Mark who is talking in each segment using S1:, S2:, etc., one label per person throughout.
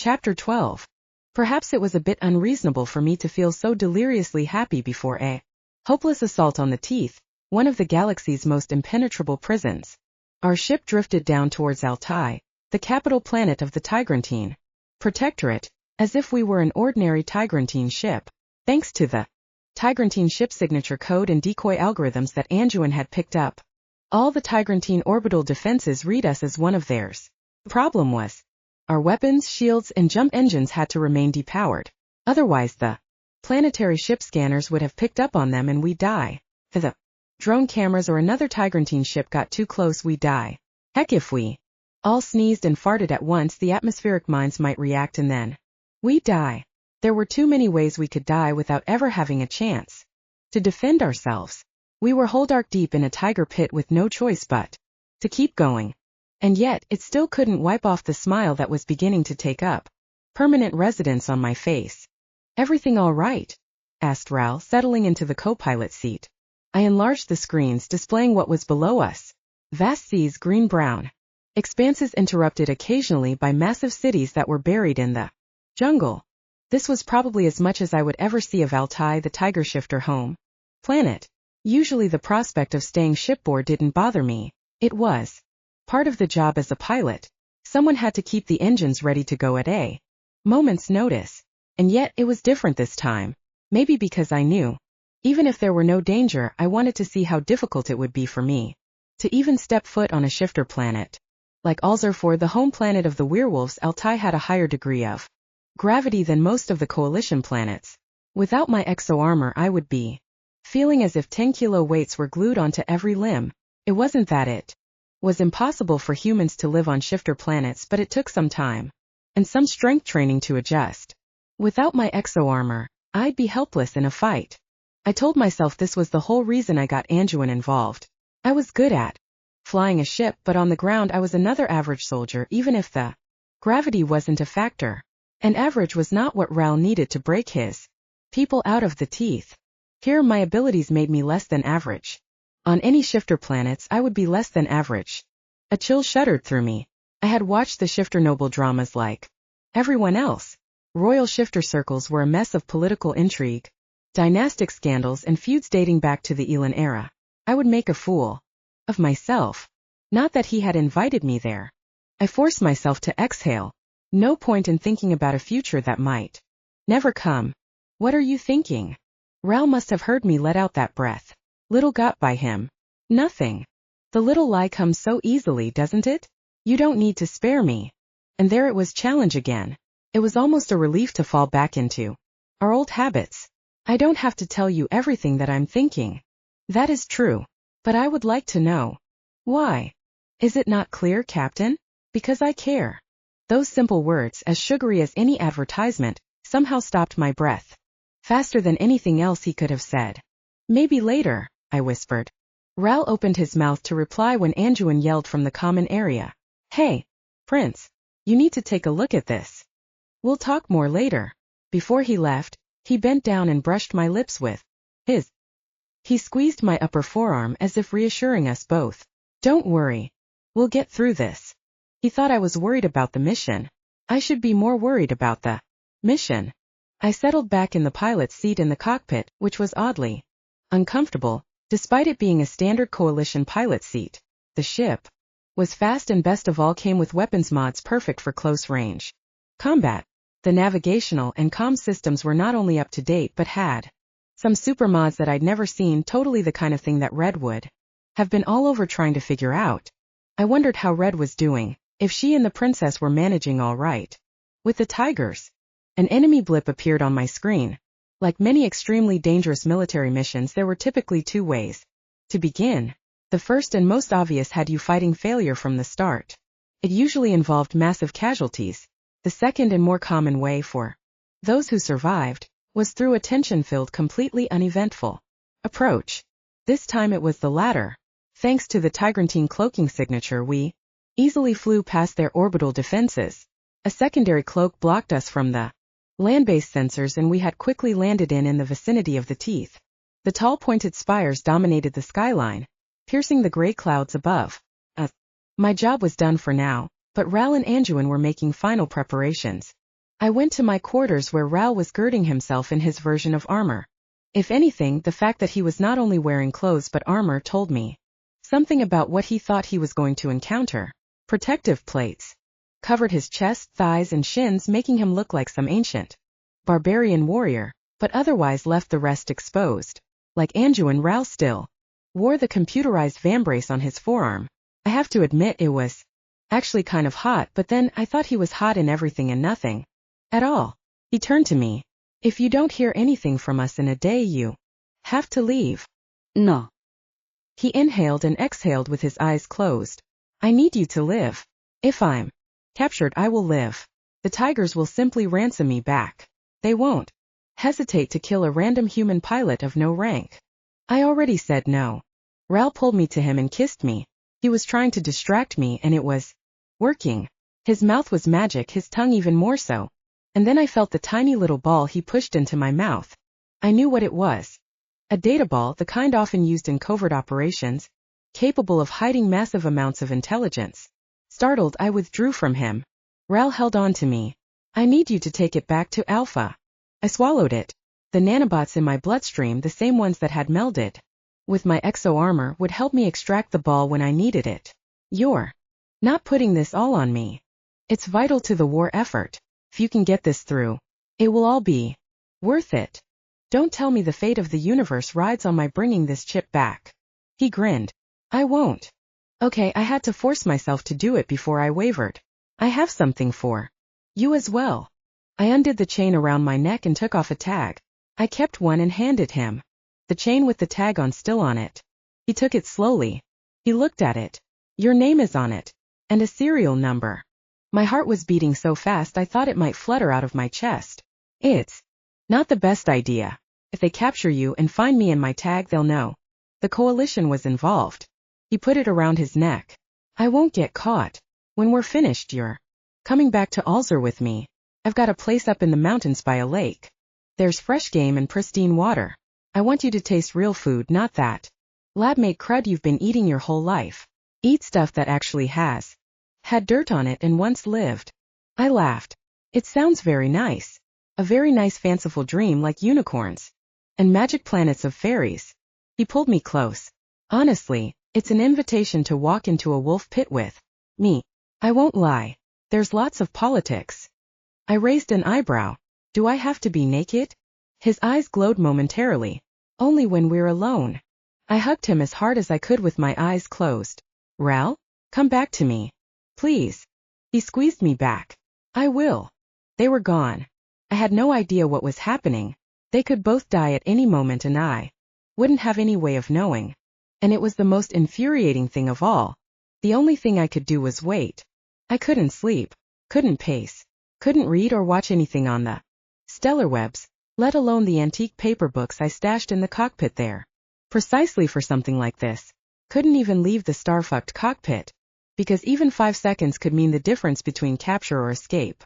S1: Chapter 12. Perhaps it was a bit unreasonable for me to feel so deliriously happy before a hopeless assault on the Teeth, one of the galaxy's most impenetrable prisons. Our ship drifted down towards Altai, the capital planet of the Tigrantine Protectorate, as if we were an ordinary Tigrantine ship. Thanks to the Tigrantine ship signature code and decoy algorithms that Anduin had picked up, all the Tigrantine orbital defenses read us as one of theirs. The problem was, our weapons, shields, and jump engines had to remain depowered. Otherwise the planetary ship scanners would have picked up on them and we'd die. If the drone cameras or another Tigrantine ship got too close, we'd die. Heck, if we all sneezed and farted at once, the atmospheric mines might react and then we'd die. There were too many ways we could die without ever having a chance to defend ourselves. We were hole dark deep in a tiger pit with no choice but to keep going. And yet, it still couldn't wipe off the smile that was beginning to take up permanent residence on my face. "Everything all right?" asked Ral, settling into the co-pilot seat. I enlarged the screens, displaying what was below us. Vast seas, green-brown expanses interrupted occasionally by massive cities that were buried in the jungle. This was probably as much as I would ever see of Altai, the Tiger Shifter home planet. Usually the prospect of staying shipboard didn't bother me. It was part of the job as a pilot. Someone had to keep the engines ready to go at a moment's notice. And yet it was different this time. Maybe because I knew, even if there were no danger, I wanted to see how difficult it would be for me to even step foot on a shifter planet. Like Alzarfor, the home planet of the werewolves, Altai had a higher degree of gravity than most of the coalition planets. Without my exo-armor, I would be feeling as if 10-kilo weights were glued onto every limb. It wasn't that it was impossible for humans to live on shifter planets, but it took some time and some strength training to adjust. Without my exo-armor, I'd be helpless in a fight. I told myself this was the whole reason I got Anduin involved. I was good at flying a ship, but on the ground I was another average soldier, even if the gravity wasn't a factor. And average was not what Ral needed to break his people out of the teeth. Here my abilities made me less than average. On any shifter planets I would be less than average. A chill shuddered through me. I had watched the shifter noble dramas like everyone else. Royal shifter circles were a mess of political intrigue, dynastic scandals, and feuds dating back to the Elan era. I would make a fool of myself. Not that he had invited me there. I forced myself to exhale. No point in thinking about a future that might never come. "What are you thinking?" Ral must have heard me let out that breath. Little got by him. "Nothing. The little lie comes so easily, doesn't it? You don't need to spare me." And there it was, challenge again. It was almost a relief to fall back into our old habits. "I don't have to tell you everything that I'm thinking." "That is true. But I would like to know." "Why?" "Is it not clear, Captain?" "Because I care." Those simple words, as sugary as any advertisement, somehow stopped my breath. Faster than anything else he could have said. "Maybe later," I whispered. Ral opened his mouth to reply when Anduin yelled from the common area. "Hey, Prince, you need to take a look at this. We'll talk more later." Before he left, he bent down and brushed my lips with his. He squeezed my upper forearm as if reassuring us both. "Don't worry. We'll get through this." He thought I was worried about the mission. I should be more worried about the mission. I settled back in the pilot's seat in the cockpit, which was oddly uncomfortable, despite it being a standard coalition pilot seat. The ship was fast and best of all came with weapons mods perfect for close range combat. The navigational and comm systems were not only up to date but had some super mods that I'd never seen, totally the kind of thing that Red would have been all over trying to figure out. I wondered how Red was doing, if she and the princess were managing all right with the tigers. An enemy blip appeared on my screen. Like many extremely dangerous military missions, there were typically two ways to begin. The first and most obvious had you fighting failure from the start. It usually involved massive casualties. The second and more common way for those who survived was through a tension-filled, completely uneventful approach. This time it was the latter. Thanks to the Tigrantine cloaking signature, we easily flew past their orbital defenses. A secondary cloak blocked us from the land-based sensors, and we had quickly landed in the vicinity of the teeth. The tall pointed spires dominated the skyline, piercing the gray clouds above. My job was done for now, but Ral and Anduin were making final preparations. I went to my quarters where Ral was girding himself in his version of armor. If anything, the fact that he was not only wearing clothes but armor told me something about what he thought he was going to encounter. Protective plates covered his chest, thighs, and shins, making him look like some ancient barbarian warrior, but otherwise left the rest exposed. Like Anduin, Ral still wore the computerized vambrace on his forearm. I have to admit it was actually kind of hot, but then I thought he was hot in everything and nothing at all. He turned to me. If you don't hear anything from us in a day, you have to leave.
S2: No.
S1: He inhaled and exhaled with his eyes closed. I need you to live. If I'm captured, I will live. The Tigers will simply ransom me back. They won't hesitate to kill a random human pilot of no rank. I already said no. Ral pulled me to him and kissed me. He was trying to distract me, and it was working. His mouth was magic, his tongue even more so. And then I felt the tiny little ball he pushed into my mouth. I knew what it was. A data ball, the kind often used in covert operations, capable of hiding massive amounts of intelligence. Startled, I withdrew from him. Ral held on to me. I need you to take it back to Alpha. I swallowed it. The nanobots in my bloodstream, the same ones that had melded with my exo-armor, would help me extract the ball when I needed it. You're not putting this all on me. It's vital to the war effort. If you can get this through, it will all be worth it. Don't tell me the fate of the universe rides on my bringing this chip back. He grinned. I won't. Okay, I had to force myself to do it before I wavered. I have something for you as well. I undid the chain around my neck and took off a tag. I kept one and handed him the chain with the tag on still on it. He took it slowly. He looked at it. Your name is on it. And a serial number. My heart was beating so fast I thought it might flutter out of my chest. It's not the best idea. If they capture you and find me and my tag, they'll know the coalition was involved. He put it around his neck. I won't get caught. When we're finished, you're coming back to Alzer with me. I've got a place up in the mountains by a lake. There's fresh game and pristine water. I want you to taste real food, not that lab-made crud you've been eating your whole life. Eat stuff that actually has had dirt on it and once lived. I laughed. It sounds very nice. A very nice fanciful dream like unicorns and magic planets of fairies. He pulled me close. Honestly, it's an invitation to walk into a wolf pit with me. I won't lie. There's lots of politics. I raised an eyebrow. Do I have to be naked? His eyes glowed momentarily. Only when we're alone. I hugged him as hard as I could with my eyes closed. Ral, come back to me. Please. He squeezed me back. I will. They were gone. I had no idea what was happening. They could both die at any moment and I wouldn't have any way of knowing. And it was the most infuriating thing of all. The only thing I could do was wait. I couldn't sleep, couldn't pace, couldn't read or watch anything on the stellar webs, let alone the antique paper books I stashed in the cockpit there. Precisely for something like this. Couldn't even leave the star-fucked cockpit. Because even 5 seconds could mean the difference between capture or escape.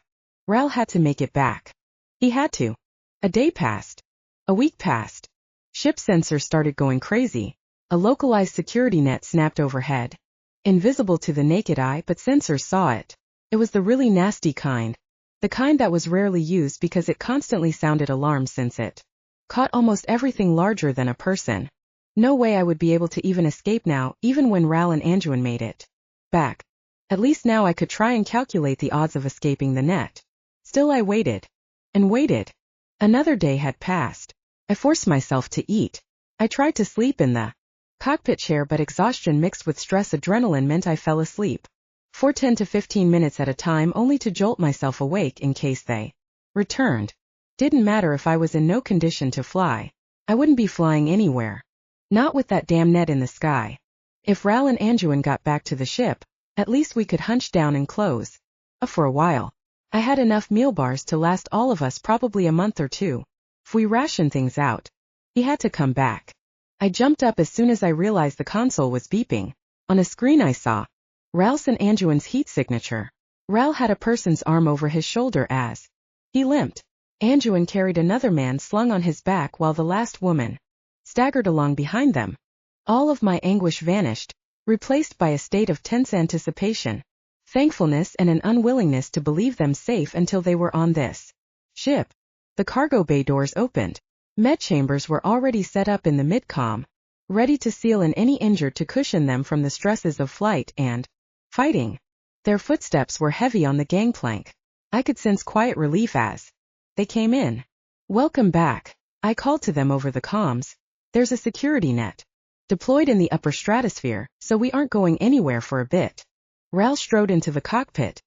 S1: Ral had to make it back. He had to. A day passed. A week passed. Ship sensors started going crazy. A localized security net snapped overhead. Invisible to the naked eye, but sensors saw it. It was the really nasty kind. The kind that was rarely used because it constantly sounded alarms since it caught almost everything larger than a person. No way I would be able to even escape now, even when Ral and Anduin made it back. At least now I could try and calculate the odds of escaping the net. Still I waited. And waited. Another day had passed. I forced myself to eat. I tried to sleep in the cockpit chair, but exhaustion mixed with stress adrenaline meant I fell asleep. For 10 to 15 minutes at a time, only to jolt myself awake in case they returned. Didn't matter if I was in no condition to fly. I wouldn't be flying anywhere. Not with that damn net in the sky. If Ral and Anduin got back to the ship, at least we could hunch down and close for a while. I had enough meal bars to last all of us probably a month or two. If we rationed things out, he had to come back. I jumped up as soon as I realized the console was beeping. On a screen I saw Ral's and Anduin's heat signature. Ral had a person's arm over his shoulder as he limped. Anduin carried another man slung on his back while the last woman staggered along behind them. All of my anguish vanished, replaced by a state of tense anticipation. thankfulness and an unwillingness to believe them safe until they were on this ship. The cargo bay doors opened. Med chambers were already set up in the midcom, ready to seal in any injured to cushion them from the stresses of flight and fighting. Their footsteps were heavy on the gangplank. I could sense quiet relief as they came in. Welcome back, I called to them over the comms. There's a security net deployed in the upper stratosphere, so we aren't going anywhere for a bit. Ral strode into the cockpit.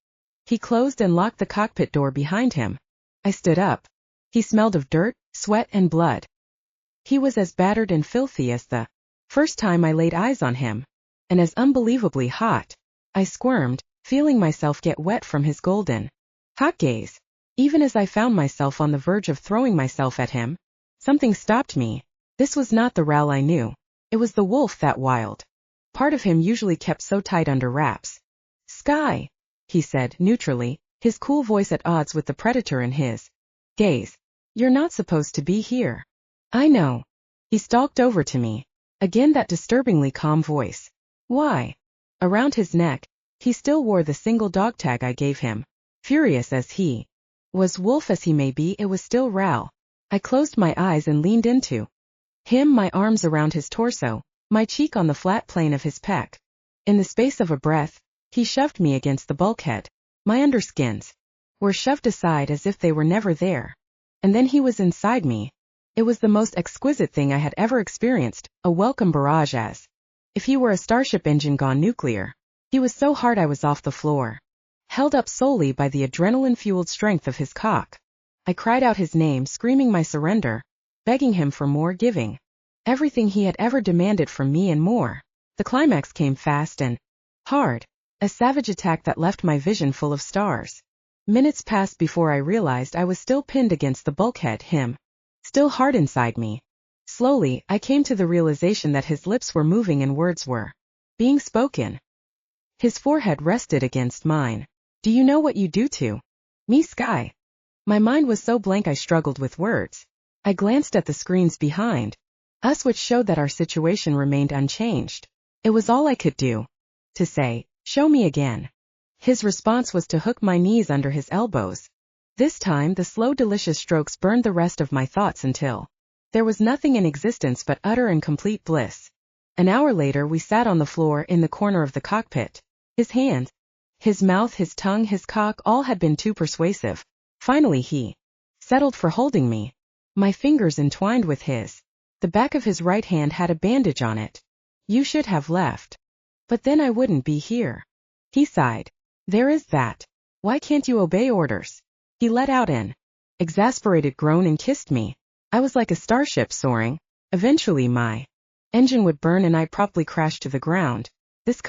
S1: He closed and locked the cockpit door behind him. I stood up. He smelled of dirt, sweat, and blood. He was as battered and filthy as the first time I laid eyes on him, and as unbelievably hot. I squirmed, feeling myself get wet from his golden hot gaze. Even as I found myself on the verge of throwing myself at him, something stopped me. This was not the Ral I knew. It was the wolf that wild part of him usually kept so tight under wraps. Sky, he said neutrally, his cool voice at odds with the predator in his gaze. You're not supposed to be here. I know. He stalked over to me. Again that disturbingly calm voice. Why? Around his neck, he still wore the single dog tag I gave him. Furious as he was wolf as he may be, it was still Ral. I closed my eyes and leaned into him, my arms around his torso, my cheek on the flat plane of his pec. In the space of a breath, he shoved me against the bulkhead. My underskins were shoved aside as if they were never there. And then he was inside me. It was the most exquisite thing I had ever experienced, a welcome barrage as if he were a starship engine gone nuclear. He was so hard I was off the floor, held up solely by the adrenaline-fueled strength of his cock. I cried out his name, screaming my surrender, begging him for more, giving everything he had ever demanded from me and more. The climax came fast and hard, a savage attack that left my vision full of stars. Minutes passed before I realized I was still pinned against the bulkhead, him still hard inside me. Slowly, I came to the realization that his lips were moving and words were being spoken. His forehead rested against mine. Do you know what you do to me, Sky? My mind was so blank I struggled with words. I glanced at the screens behind us, which showed that our situation remained unchanged. It was all I could do to say, show me again. His response was to hook my knees under his elbows. This time the slow delicious strokes burned the rest of my thoughts until there was nothing in existence but utter and complete bliss. An hour later we sat on the floor in the corner of the cockpit. His hands, his mouth, his tongue, his cock, all had been too persuasive. Finally he settled for holding me. My fingers entwined with his. The back of his right hand had a bandage on it. You should have left. But then I wouldn't be here. He sighed. There is that. Why can't you obey orders? He let out an exasperated groan and kissed me. I was like a starship soaring. Eventually my engine would burn and I'd probably crash to the ground. This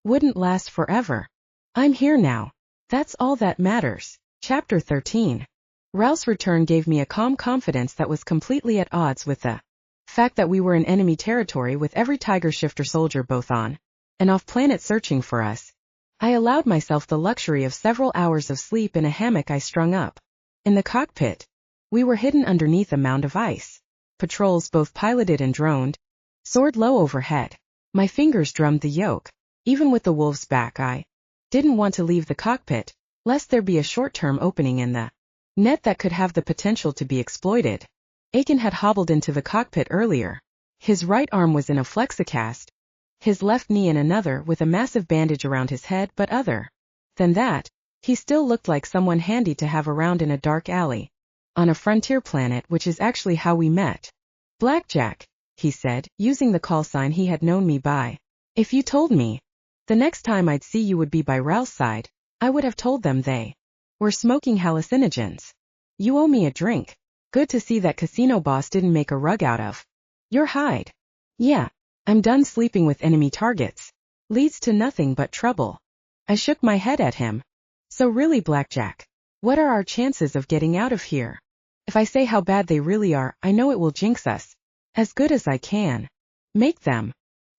S1: wouldn't last forever. I'm here now. That's all that matters. Chapter 13. Ralph's return gave me a calm confidence that was completely at odds with the fact that we were in enemy territory, with every Tiger Shifter soldier both on and off planet searching for us. I allowed myself the luxury of several hours of sleep in a hammock I strung up in the cockpit. We were hidden underneath a mound of ice. Patrols, both piloted and droned, soared low overhead. My fingers drummed the yoke. Even with the wolf's back, I didn't want to leave the cockpit, lest there be a short-term opening in the net that could have the potential to be exploited. Aiken had hobbled into the cockpit earlier. His right arm was in a flexicast, his left knee in another, with a massive bandage around his head, but other than that, he still looked like someone handy to have around in a dark alley on a frontier planet, which is actually how we met. Blackjack, he said, using the call sign he had known me by. If you told me the next time I'd see you would be by Ralph's side, I would have told them they were smoking hallucinogens. You owe me a drink. Good to see that casino boss didn't make a rug out of your hide. Yeah, I'm done sleeping with enemy targets. Leads to nothing but trouble. I shook my head at him. So really, Blackjack, what are our chances of getting out of here? If I say how bad they really are, I know it will jinx us. As good as I can make them.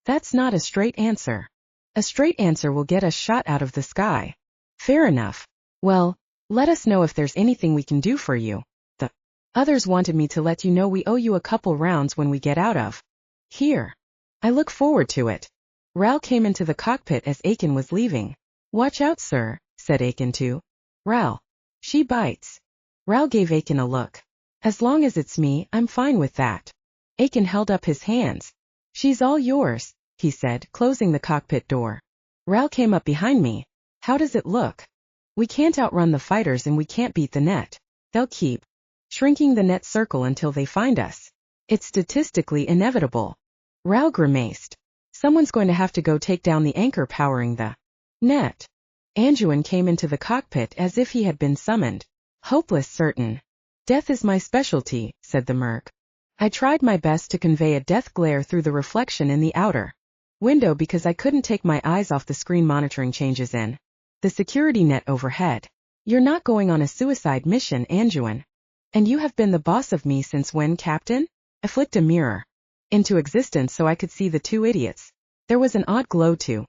S1: That's not a straight answer. A straight answer will get us shot out of the sky. Fair enough. Well, let us know if there's anything we can do for you. The others wanted me to let you know we owe you a couple rounds when we get out of here. I look forward to it. Ral came into the cockpit as Aiken was leaving. Watch out, sir, said Aiken to Ral. She bites. Ral gave Aiken a look. As long as it's me, I'm fine with that. Aiken held up his hands. She's all yours, he said, closing the cockpit door. Ral came up behind me. How does it look? We can't outrun the fighters and we can't beat the net. They'll keep shrinking the net circle until they find us. It's statistically inevitable. Ral grimaced. Someone's going to have to go take down the anchor powering the net. Anjuin came into the cockpit as if he had been summoned. Hopeless certain. Death is my specialty, said the merc. I tried my best to convey a death glare through the reflection in the outer window because I couldn't take my eyes off the screen monitoring changes in the security net overhead. You're not going on a suicide mission, Anjuin. And you have been the boss of me since when, Captain? I flicked a mirror into existence so I could see the two idiots. There was an odd glow to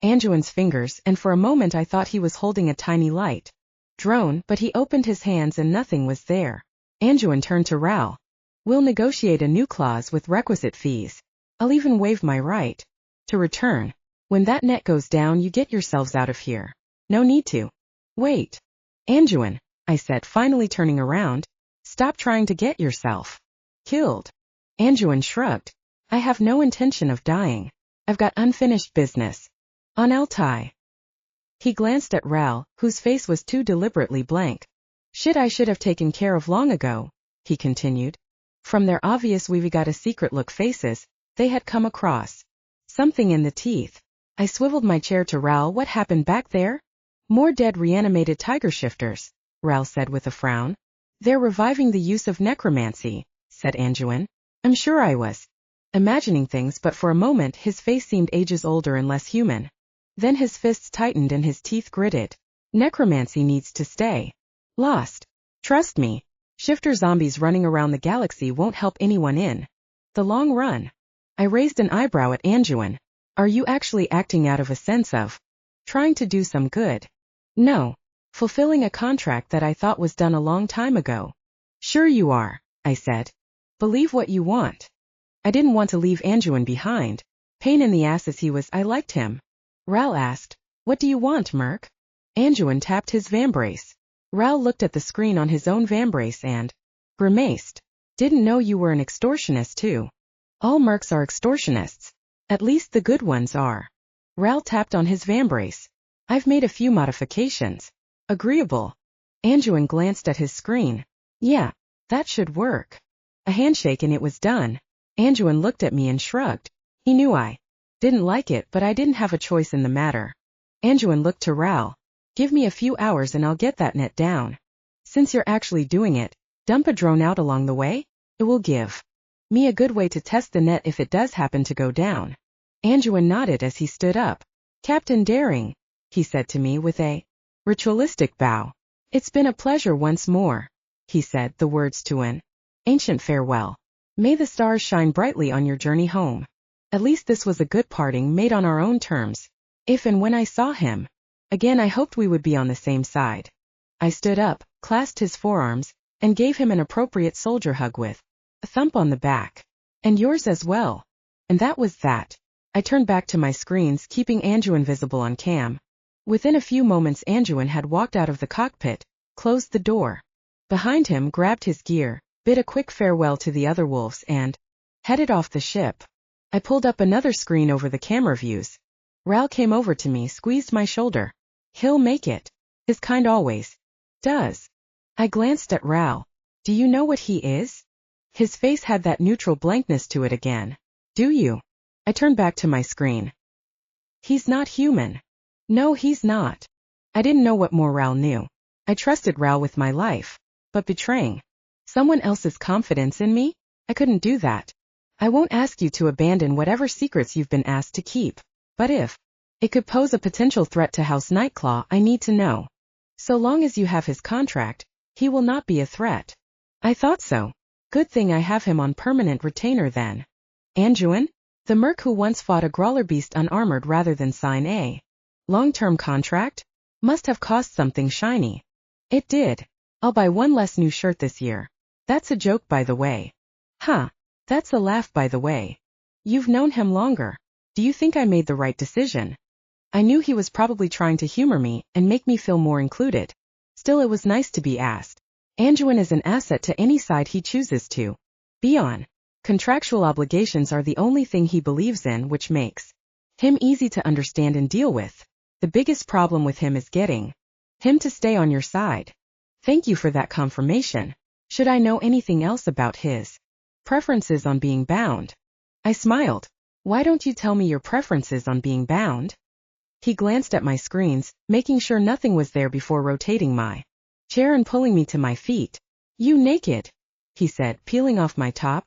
S1: Anjuin's fingers, and for a moment I thought he was holding a tiny light drone, but he opened his hands and nothing was there. Anjuin turned to Ral. We'll negotiate a new clause with requisite fees. I'll even waive my right to return. When that net goes down, you get yourselves out of here. No need to wait. Anjuin, I said, finally turning around. Stop trying to get yourself killed. Anjuin shrugged. I have no intention of dying. I've got unfinished business on Altai. He glanced at Ral, whose face was too deliberately blank. Shit I should have taken care of long ago, he continued. From their obvious we've got a secret look faces, they had come across something in the teeth. I swiveled my chair to Ral. What happened back there? More dead reanimated tiger shifters, Ral said with a frown. They're reviving the use of necromancy, said Anjuin. I'm sure I was imagining things, but for a moment his face seemed ages older and less human. Then his fists tightened and his teeth gritted. Necromancy needs to stay lost. Trust me. Shifter zombies running around the galaxy won't help anyone in the long run. I raised an eyebrow at Anjuin. Are you actually acting out of a sense of trying to do some good? No. Fulfilling a contract that I thought was done a long time ago. Sure you are, I said. Believe what you want. I didn't want to leave Anjuin behind. Pain in the ass as he was, I liked him. Ral asked, what do you want, Merc? Anjuin tapped his vambrace. Ral looked at the screen on his own vambrace and grimaced. Didn't know you were an extortionist too. All mercs are extortionists. At least the good ones are. Ral tapped on his vambrace. I've made a few modifications. Agreeable. Anjuin glanced at his screen. Yeah, that should work. A handshake and it was done. Anjuin looked at me and shrugged. He knew I didn't like it, but I didn't have a choice in the matter. Anjuin looked to Ral. Give me a few hours and I'll get that net down. Since you're actually doing it, dump a drone out along the way? It will give me a good way to test the net if it does happen to go down. Anjuin nodded as he stood up. Captain Daring, he said to me with a ritualistic bow. It's been a pleasure once more, he said, the words to an ancient farewell. May the stars shine brightly on your journey home. At least this was a good parting made on our own terms. If and when I saw him again, I hoped we would be on the same side. I stood up, clasped his forearms, and gave him an appropriate soldier hug with a thump on the back. And yours as well. And that was that. I turned back to my screens, keeping Anjuin visible on cam. Within a few moments Anjuin had walked out of the cockpit, closed the door behind him, grabbed his gear, bid a quick farewell to the other wolves, and headed off the ship. I pulled up another screen over the camera views. Ral came over to me, squeezed my shoulder. He'll make it. His kind always does. I glanced at Ral. Do you know what he is? His face had that neutral blankness to it again. Do you? I turned back to my screen. He's not human. No, he's not. I didn't know what more Ral knew. I trusted Ral with my life. But betraying someone else's confidence in me? I couldn't do that. I won't ask you to abandon whatever secrets you've been asked to keep. But if it could pose a potential threat to House Nightclaw, I need to know. So long as you have his contract, he will not be a threat. I thought so. Good thing I have him on permanent retainer then. Anjuin? The merc who once fought a Grawler beast unarmored rather than sign a long-term contract? Must have cost something shiny. It did. I'll buy one less new shirt this year. That's a joke, by the way. Huh. That's a laugh, by the way. You've known him longer. Do you think I made the right decision? I knew he was probably trying to humor me and make me feel more included. Still, it was nice to be asked. Anduin is an asset to any side he chooses to be on. Contractual obligations are the only thing he believes in, which makes him easy to understand and deal with. The biggest problem with him is getting him to stay on your side. Thank you for that confirmation. Should I know anything else about his preferences on being bound? I smiled. Why don't you tell me your preferences on being bound? He glanced at my screens, making sure nothing was there before rotating my chair and pulling me to my feet. You naked, he said, peeling off my top.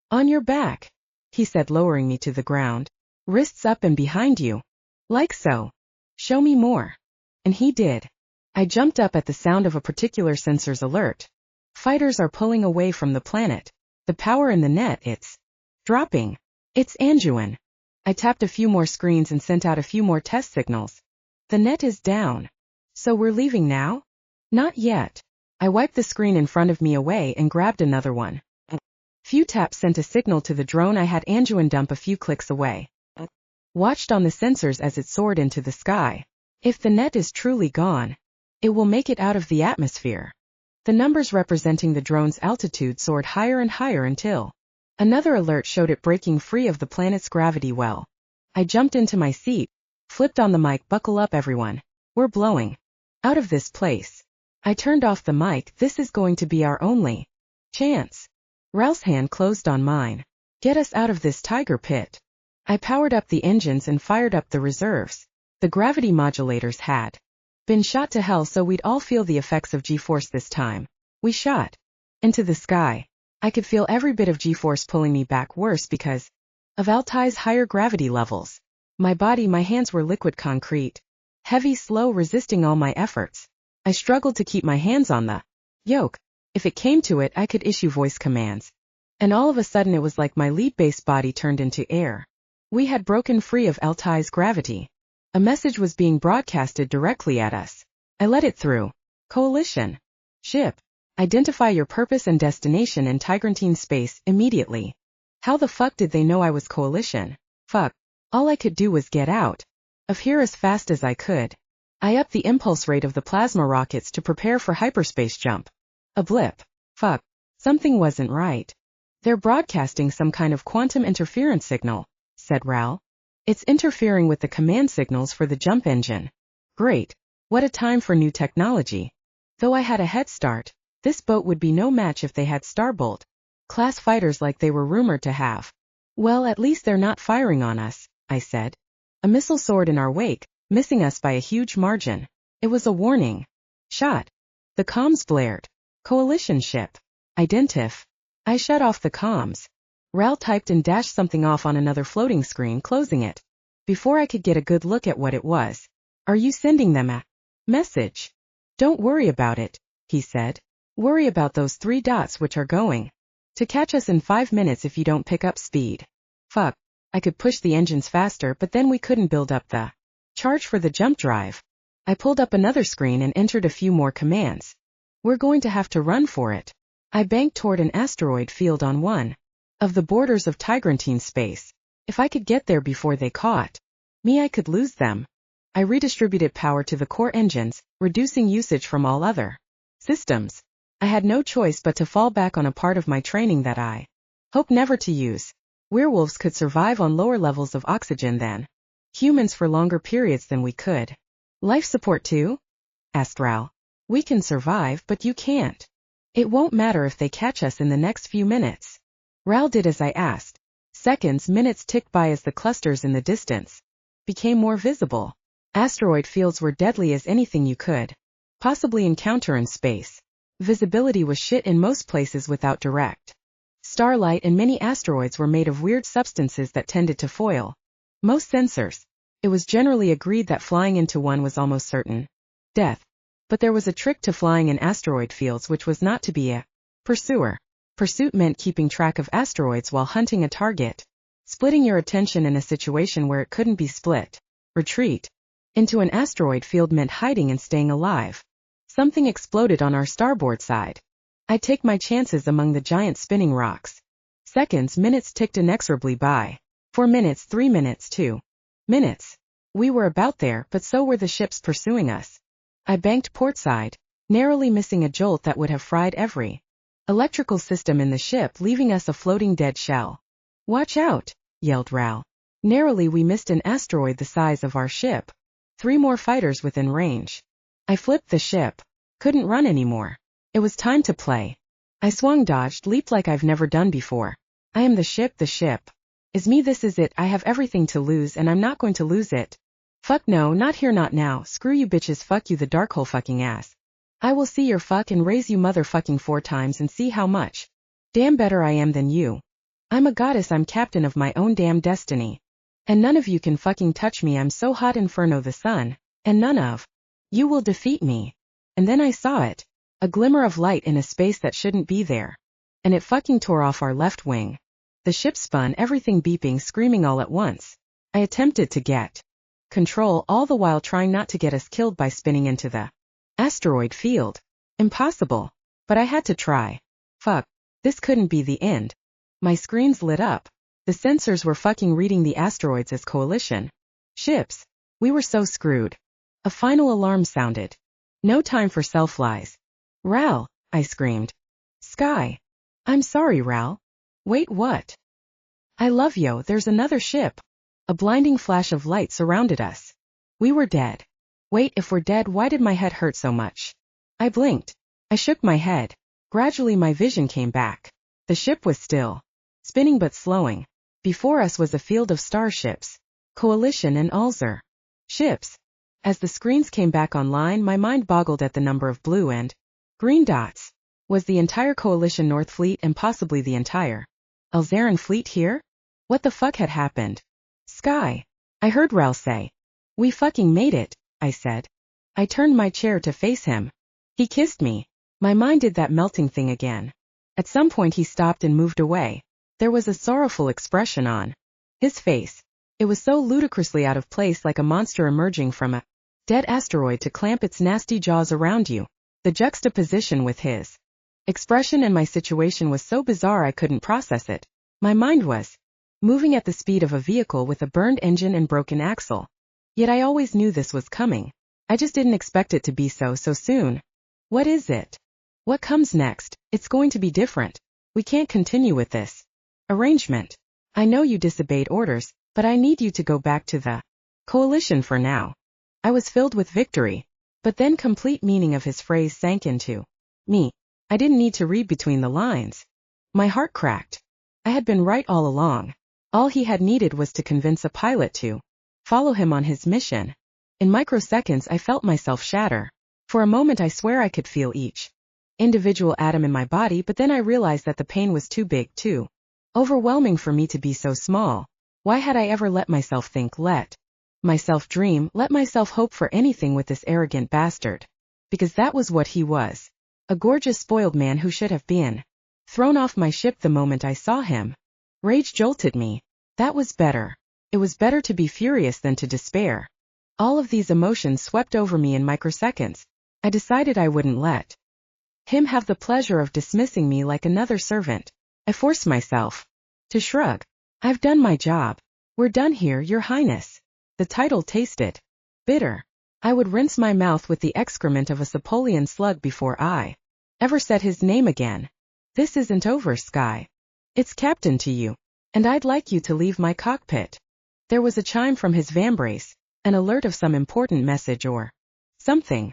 S1: On your back, he said, lowering me to the ground. Wrists up and behind you. Like so. Show me more. And he did. I jumped up at the sound of a particular sensor's alert. Fighters are pulling away from the planet. The power in the net, it's dropping. It's Anduin. I tapped a few more screens and sent out a few more test signals. The net is down. So we're leaving now? Not yet. I wiped the screen in front of me away and grabbed another one. Few taps sent a signal to the drone I had Anduin dump a few clicks away. Watched on the sensors as it soared into the sky. If the net is truly gone, it will make it out of the atmosphere. The numbers representing the drone's altitude soared higher and higher until another alert showed it breaking free of the planet's gravity well. I jumped into my seat, flipped on the mic. Buckle up, everyone. We're blowing out of this place. I turned off the mic. This is going to be our only chance. Ralph's hand closed on mine. Get us out of this tiger pit. I powered up the engines and fired up the reserves. The gravity modulators had been shot to hell, so we'd all feel the effects of G-force this time. We shot into the sky. I could feel every bit of G-force pulling me back, worse because of Altai's higher gravity levels. My body, my hands were liquid concrete. Heavy, slow, resisting all my efforts. I struggled to keep my hands on the yoke. If it came to it, I could issue voice commands. And all of a sudden it was like my lead-based body turned into air. We had broken free of Altai's gravity. A message was being broadcasted directly at us. I let it through. Coalition. Ship. Identify your purpose and destination in Tigrantine space immediately. How the fuck did they know I was Coalition? Fuck. All I could do was get out of here as fast as I could. I upped the impulse rate of the plasma rockets to prepare for hyperspace jump. A blip. Fuck. Something wasn't right. They're broadcasting some kind of quantum interference signal, said Ral. It's interfering with the command signals for the jump engine. Great. What a time for new technology. Though I had a head start, this boat would be no match if they had Starbolt class fighters like they were rumored to have. Well, at least they're not firing on us, I said. A missile soared in our wake, missing us by a huge margin. It was a warning shot. The comms blared. Coalition ship. Identif. I shut off the comms. Ral typed and dashed something off on another floating screen, closing it. Before I could get a good look at what it was. Are you sending them a message? Don't worry about it, he said. Worry about those 3 dots which are going to catch us in 5 minutes if you don't pick up speed. Fuck. I could push the engines faster, but then we couldn't build up the charge for the jump drive. I pulled up another screen and entered a few more commands. We're going to have to run for it. I banked toward an asteroid field on one of the borders of Tigrantine space. If I could get there before they caught me, I could lose them. I redistributed power to the core engines, reducing usage from all other systems. I had no choice but to fall back on a part of my training that I hope never to use. Werewolves could survive on lower levels of oxygen than humans for longer periods than we could. Life support too? Asked Ral. We can survive, but you can't. It won't matter if they catch us in the next few minutes. Ral did as I asked. Seconds, minutes ticked by as the clusters in the distance became more visible. Asteroid fields were deadly as anything you could possibly encounter in space. Visibility was shit in most places without direct starlight, and many asteroids were made of weird substances that tended to foil most sensors. It was generally agreed that flying into one was almost certain death. But there was a trick to flying in asteroid fields, which was not to be a pursuer. Pursuit meant keeping track of asteroids while hunting a target. Splitting your attention in a situation where it couldn't be split. Retreat into an asteroid field meant hiding and staying alive. Something exploded on our starboard side. I take my chances among the giant spinning rocks. Seconds, minutes ticked inexorably by. 4 minutes, 3 minutes, 2 minutes. We were about there, but so were the ships pursuing us. I banked portside, narrowly missing a jolt that would have fried every electrical system in the ship, leaving us a floating dead shell. "Watch out!" yelled Ral. Narrowly we missed an asteroid the size of our ship. 3 more fighters within range. I flipped the ship. Couldn't run anymore. It was time to play. I swung, dodged, leaped like I've never done before. I am the ship is me, this is it, I have everything to lose and I'm not going to lose it. Fuck no, not here, not now, screw you bitches, fuck you the dark hole fucking ass. I will see your fuck and raise you motherfucking 4 times and see how much damn better I am than you. I'm a goddess, I'm captain of my own damn destiny. And none of you can fucking touch me, I'm so hot, Inferno the sun, and none of you will defeat me. And then I saw it. A glimmer of light in a space that shouldn't be there. And it fucking tore off our left wing. The ship spun, everything beeping, screaming all at once. I attempted to get control, all the while trying not to get us killed by spinning into the asteroid field. Impossible. But I had to try. Fuck. This couldn't be the end. My screens lit up. The sensors were fucking reading the asteroids as coalition ships. We were so screwed. A final alarm sounded. No time for self-lies. "Ral," I screamed. "Sky." "I'm sorry, Ral." "Wait, what?" "I love yo, there's another ship." A blinding flash of light surrounded us. We were dead. Wait, if we're dead, why did my head hurt so much? I blinked. I shook my head. Gradually my vision came back. The ship was still spinning but slowing. Before us was a field of starships. Coalition and Alzer ships. As the screens came back online, my mind boggled at the number of blue and green dots. Was the entire Coalition North Fleet and possibly the entire Alzaran fleet here? What the fuck had happened? "Sky," I heard Ral say. "We fucking made it," I said. I turned my chair to face him. He kissed me. My mind did that melting thing again. At some point he stopped and moved away. There was a sorrowful expression on his face. It was so ludicrously out of place, like a monster emerging from a dead asteroid to clamp its nasty jaws around you. The juxtaposition with his expression and my situation was so bizarre I couldn't process it. My mind was moving at the speed of a vehicle with a burned engine and broken axle. Yet I always knew this was coming. I just didn't expect it to be so soon. What is it? What comes next? It's going to be different. We can't continue with this arrangement. I know you disobeyed orders, but I need you to go back to the coalition for now. I was filled with victory. But then complete meaning of his phrase sank into me. I didn't need to read between the lines. My heart cracked. I had been right all along. All he had needed was to convince a pilot to follow him on his mission. In microseconds I felt myself shatter. For a moment I swear I could feel each individual atom in my body, but then I realized that the pain was too big, too overwhelming for me to be so small. Why had I ever let myself think, let myself dream, let myself hope for anything with this arrogant bastard? Because that was what he was. A gorgeous spoiled man who should have been thrown off my ship the moment I saw him. Rage jolted me. That was better. It was better to be furious than to despair. All of these emotions swept over me in microseconds. I decided I wouldn't let him have the pleasure of dismissing me like another servant. I forced myself to shrug. I've done my job. We're done here, Your Highness. The title tasted bitter. I would rinse my mouth with the excrement of a Sepolian slug before I ever said his name again. This isn't over, Sky. It's captain to you. And I'd like you to leave my cockpit. There was a chime from his vambrace, an alert of some important message or something.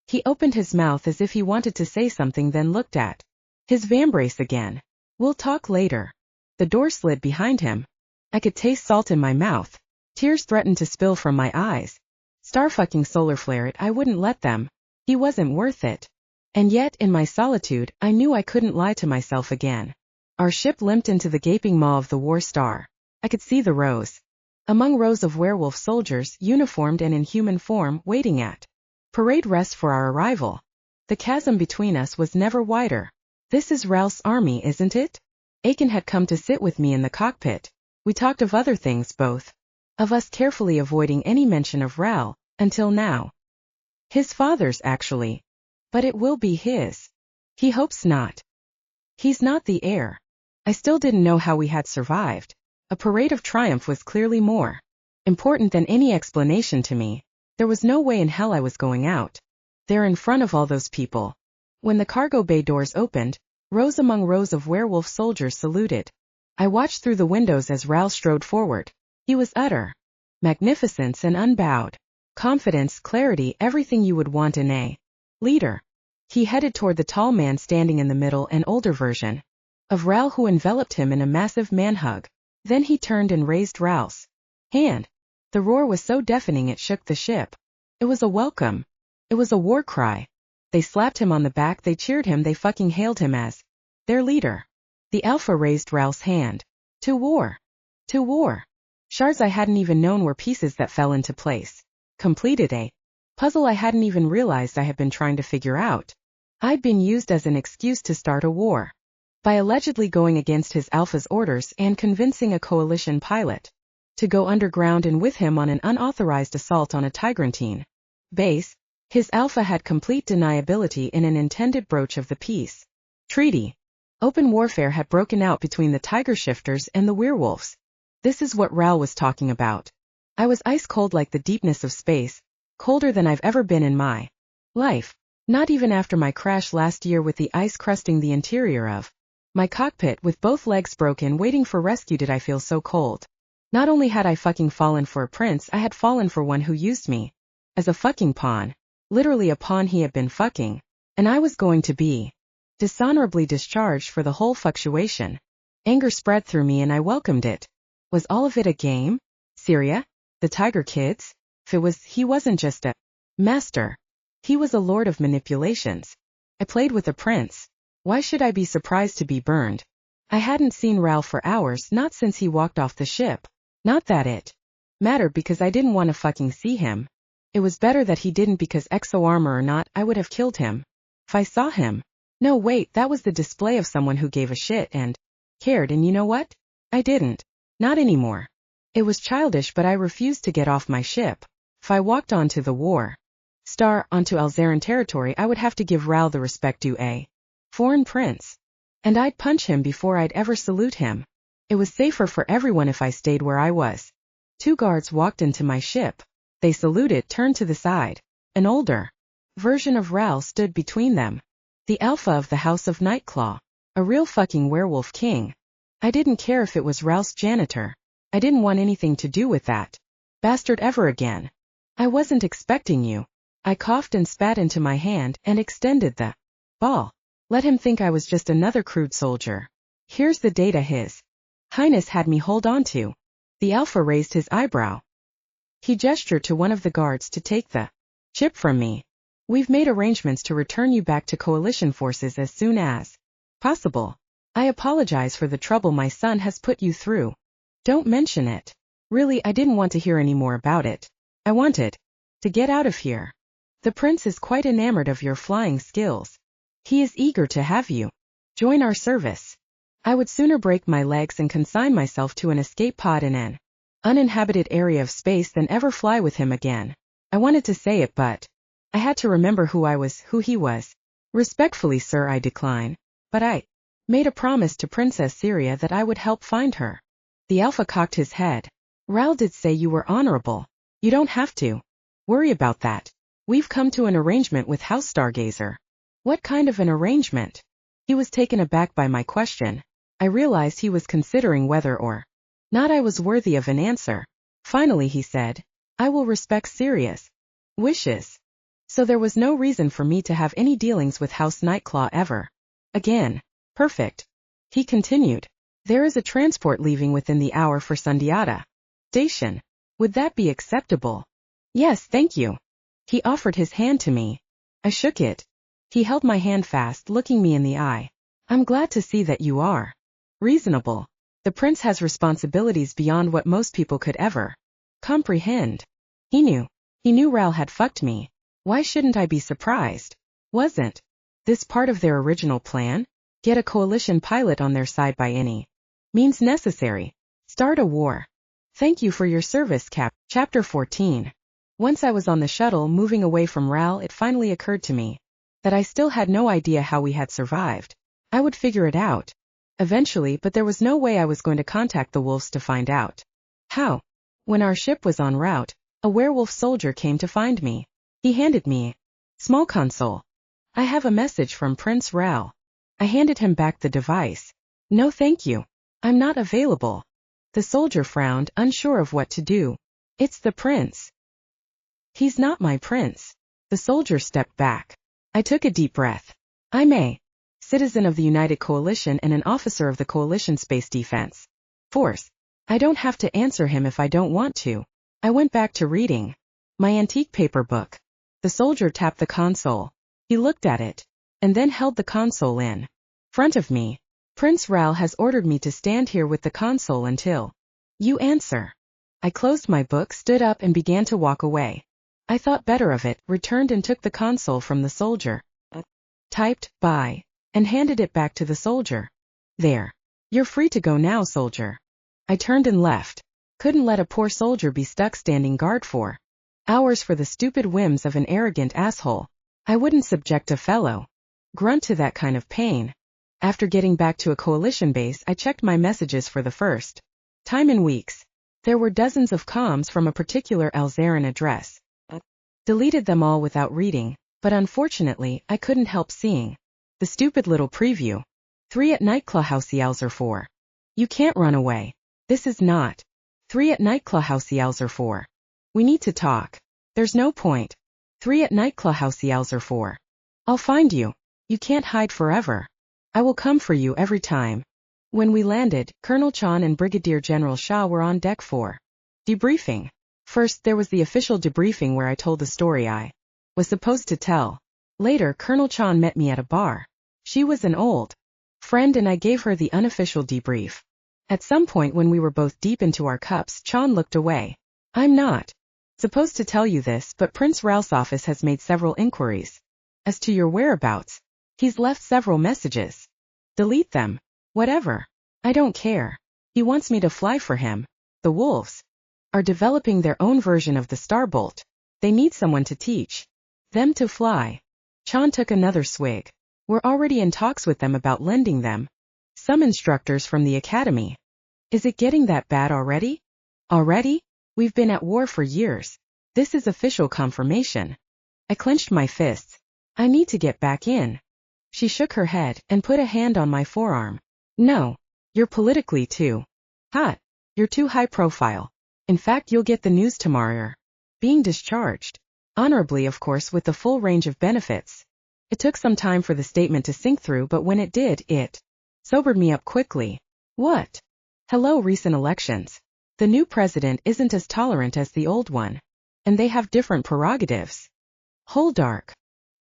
S1: He opened his mouth as if he wanted to say something, then looked at his vambrace again. We'll talk later. The door slid behind him. I could taste salt in my mouth. Tears threatened to spill from my eyes. Starfucking solar flare it, I wouldn't let them. He wasn't worth it. And yet, in my solitude, I knew I couldn't lie to myself again. Our ship limped into the gaping maw of the War Star. I could see the rows. Among rows of werewolf soldiers, uniformed and in human form, waiting at parade rest for our arrival. The chasm between us was never wider. This is Ralph's army, isn't it? Aiken had come to sit with me in the cockpit. We talked of other things, both of us carefully avoiding any mention of Ral, until now. His father's, actually. But it will be his. He hopes not. He's not the heir. I still didn't know how we had survived. A parade of triumph was clearly more important than any explanation to me. There was no way in hell I was going out there in front of all those people. When the cargo bay doors opened, rows among rows of werewolf soldiers saluted. I watched through the windows as Ral strode forward. He was utter magnificence and unbowed confidence, clarity, everything you would want in a leader. He headed toward the tall man standing in the middle, an older version of Ral who enveloped him in a massive man-hug. Then he turned and raised Ral's hand. The roar was so deafening it shook the ship. It was a welcome. It was a war cry. They slapped him on the back, they cheered him, they fucking hailed him as their leader. The Alpha raised Ral's hand. To war. To war. Shards I hadn't even known were pieces that fell into place. Completed a puzzle I hadn't even realized I had been trying to figure out. I'd been used as an excuse to start a war by allegedly going against his Alpha's orders and convincing a coalition pilot to go underground and with him on an unauthorized assault on a Tigrantine base. His Alpha had complete deniability in an intended broach of the peace treaty. Open warfare had broken out between the tiger shifters and the werewolves. This is what Ral was talking about. I was ice cold like the deepness of space, colder than I've ever been in my life. Not even after my crash last year with the ice crusting the interior of my cockpit with both legs broken waiting for rescue did I feel so cold. Not only had I fucking fallen for a prince, I had fallen for one who used me as a fucking pawn. Literally a pawn he had been fucking. And I was going to be dishonorably discharged for the whole fluctuation. Anger spread through me and I welcomed it. Was all of it a game? Syria? The Tiger Kids? If it was, he wasn't just a master. He was a lord of manipulations. I played with a prince. Why should I be surprised to be burned? I hadn't seen Ral for hours, not since he walked off the ship. Not that it mattered because I didn't want to fucking see him. It was better that he didn't because exo armor or not, I would have killed him if I saw him. No wait, that was the display of someone who gave a shit and cared, and you know what? I didn't. Not anymore. It was childish, but I refused to get off my ship. If I walked onto the war onto Alzaran territory, I would have to give Ral the respect due a foreign prince. And I'd punch him before I'd ever salute him. It was safer for everyone if I stayed where I was. 2 guards walked into my ship. They saluted, turned to the side. An older version of Ral stood between them. The Alpha of the House of Nightclaw. A real fucking werewolf king. I didn't care if it was Ral's janitor. I didn't want anything to do with that bastard ever again. I wasn't expecting you. I coughed and spat into my hand and extended the ball. Let him think I was just another crude soldier. Here's the data His Highness had me hold on to. The Alpha raised his eyebrow. He gestured to one of the guards to take the chip from me. We've made arrangements to return you back to coalition forces as soon as possible. I apologize for the trouble my son has put you through. Don't mention it. Really, I didn't want to hear any more about it. I wanted to get out of here. The prince is quite enamored of your flying skills. He is eager to have you join our service. I would sooner break my legs and consign myself to an escape pod in an uninhabited area of space than ever fly with him again. I wanted to say it, but I had to remember who he was. Respectfully, sir, I decline. But I made a promise to Princess Syria that I would help find her. The Alpha cocked his head. Ral did say you were honorable. You don't have to worry about that. We've come to an arrangement with House Stargazer. What kind of an arrangement? He was taken aback by my question. I realized he was considering whether or not I was worthy of an answer. Finally he said, I will respect Syria's wishes. So there was no reason for me to have any dealings with House Nightclaw ever again. Perfect. He continued. There is a transport leaving within the hour for Sundiata Station. Would that be acceptable? Yes, thank you. He offered his hand to me. I shook it. He held my hand fast, looking me in the eye. I'm glad to see that you are reasonable. The prince has responsibilities beyond what most people could ever comprehend. He knew Ral had fucked me. Why shouldn't I be surprised? Wasn't this part of their original plan? Get a coalition pilot on their side by any means necessary. Start a war. Thank you for your service, Cap. Chapter 14. Once I was on the shuttle moving away from Ral, it finally occurred to me that I still had no idea how we had survived. I would figure it out eventually, but there was no way I was going to contact the wolves to find out how. When our ship was en route, a werewolf soldier came to find me. He handed me a small console. I have a message from Prince Ral. I handed him back the device. No thank you. I'm not available. The soldier frowned, unsure of what to do. It's the prince. He's not my prince. The soldier stepped back. I took a deep breath. I'm a citizen of the United Coalition and an officer of the Coalition Space Defense Force. I don't have to answer him if I don't want to. I went back to reading my antique paper book. The soldier tapped the console. He looked at it, and then held the console in front of me. Prince Ral has ordered me to stand here with the console until you answer. I closed my book, stood up, and began to walk away. I thought better of it, returned and took the console from the soldier. Typed, "Bye," and handed it back to the soldier. There. You're free to go now, soldier. I turned and left. Couldn't let a poor soldier be stuck standing guard for hours for the stupid whims of an arrogant asshole. I wouldn't subject a fellow grunt to that kind of pain. After getting back to a coalition base, I checked my messages for the first time in weeks. There were dozens of comms from a particular Alzaran address. Deleted them all without reading, but unfortunately, I couldn't help seeing the stupid little preview. 3 at Nightclaw House Alzar 4. You can't run away. This is not 3 at Nightclaw House Alzar 4. We need to talk. There's no point. 3 at Nightclaw House Alzar 4. I'll find you. You can't hide forever. I will come for you every time. When we landed, Colonel Chan and Brigadier General Shah were on deck for debriefing. First, there was the official debriefing where I told the story I was supposed to tell. Later, Colonel Chan met me at a bar. She was an old friend and I gave her the unofficial debrief. At some point when we were both deep into our cups, Chan looked away. I'm not supposed to tell you this, but Prince Ral's office has made several inquiries as to your whereabouts. He's left several messages. Delete them. Whatever. I don't care. He wants me to fly for him. The wolves are developing their own version of the Starbolt. They need someone to teach them to fly. Chan took another swig. We're already in talks with them about lending them some instructors from the academy. Is it getting that bad already? Already? We've been at war for years. This is official confirmation. I clenched my fists. I need to get back in. She shook her head and put a hand on my forearm. No. You're politically too hot. You're too high profile. In fact, you'll get the news tomorrow. Being discharged. Honorably, of course, with the full range of benefits. It took some time for the statement to sink through, but when it did, it sobered me up quickly. What? Hello, recent elections. The new president isn't as tolerant as the old one. And they have different prerogatives. Whole dark.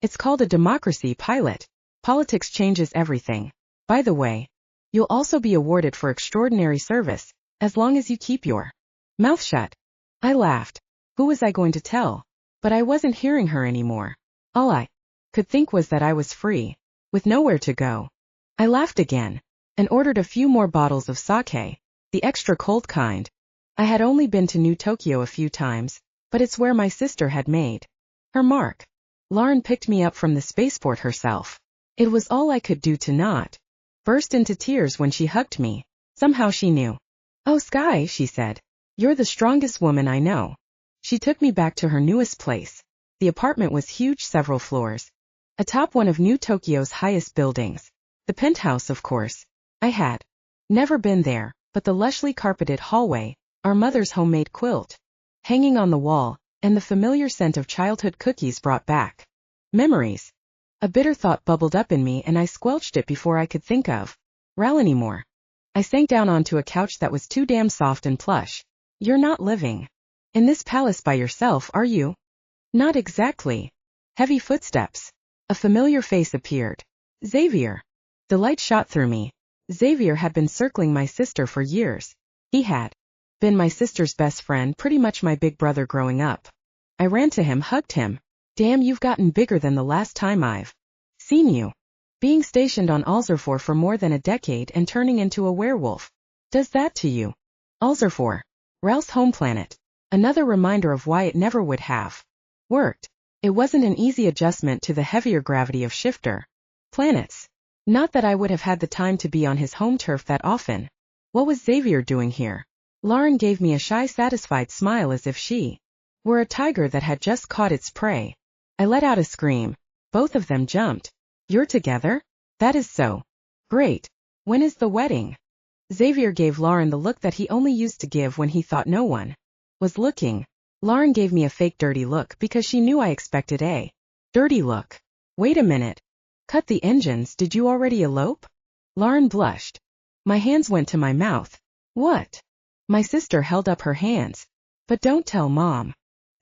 S1: It's called a democracy, pilot. Politics changes everything. By the way, you'll also be awarded for extraordinary service, as long as you keep your mouth shut. I laughed. Who was I going to tell? But I wasn't hearing her anymore. All I could think was that I was free, with nowhere to go. I laughed again, and ordered a few more bottles of sake, the extra cold kind. I had only been to New Tokyo a few times, but it's where my sister had made her mark. Lauren picked me up from the spaceport herself. It was all I could do to not burst into tears when she hugged me. Somehow she knew. Oh, Sky, she said. You're the strongest woman I know. She took me back to her newest place. The apartment was huge, several floors. Atop one of New Tokyo's highest buildings. The penthouse, of course. I had never been there, but the lushly carpeted hallway, our mother's homemade quilt hanging on the wall, and the familiar scent of childhood cookies brought back memories. A bitter thought bubbled up in me and I squelched it before I could think of Ral anymore. I sank down onto a couch that was too damn soft and plush. You're not living in this palace by yourself, are you? Not exactly. Heavy footsteps. A familiar face appeared. Xavier. The light shot through me. Xavier had been circling my sister for years. He had been my sister's best friend, pretty much my big brother growing up. I ran to him, hugged him. Damn, you've gotten bigger than the last time I've seen you. Being stationed on Alzar for more than a decade and turning into a werewolf does that to you. Alzar, Ral's home planet. Another reminder of why it never would have worked. It wasn't an easy adjustment to the heavier gravity of shifter planets. Not that I would have had the time to be on his home turf that often. What was Xavier doing here? Lauren gave me a shy, satisfied smile as if she were a tiger that had just caught its prey. I let out a scream. Both of them jumped. You're together? That is so great. When is the wedding? Xavier gave Lauren the look that he only used to give when he thought no one was looking. Lauren gave me a fake dirty look because she knew I expected a dirty look. Wait a minute. Cut the engines, did you already elope? Lauren blushed. My hands went to my mouth. What? My sister held up her hands. But don't tell Mom.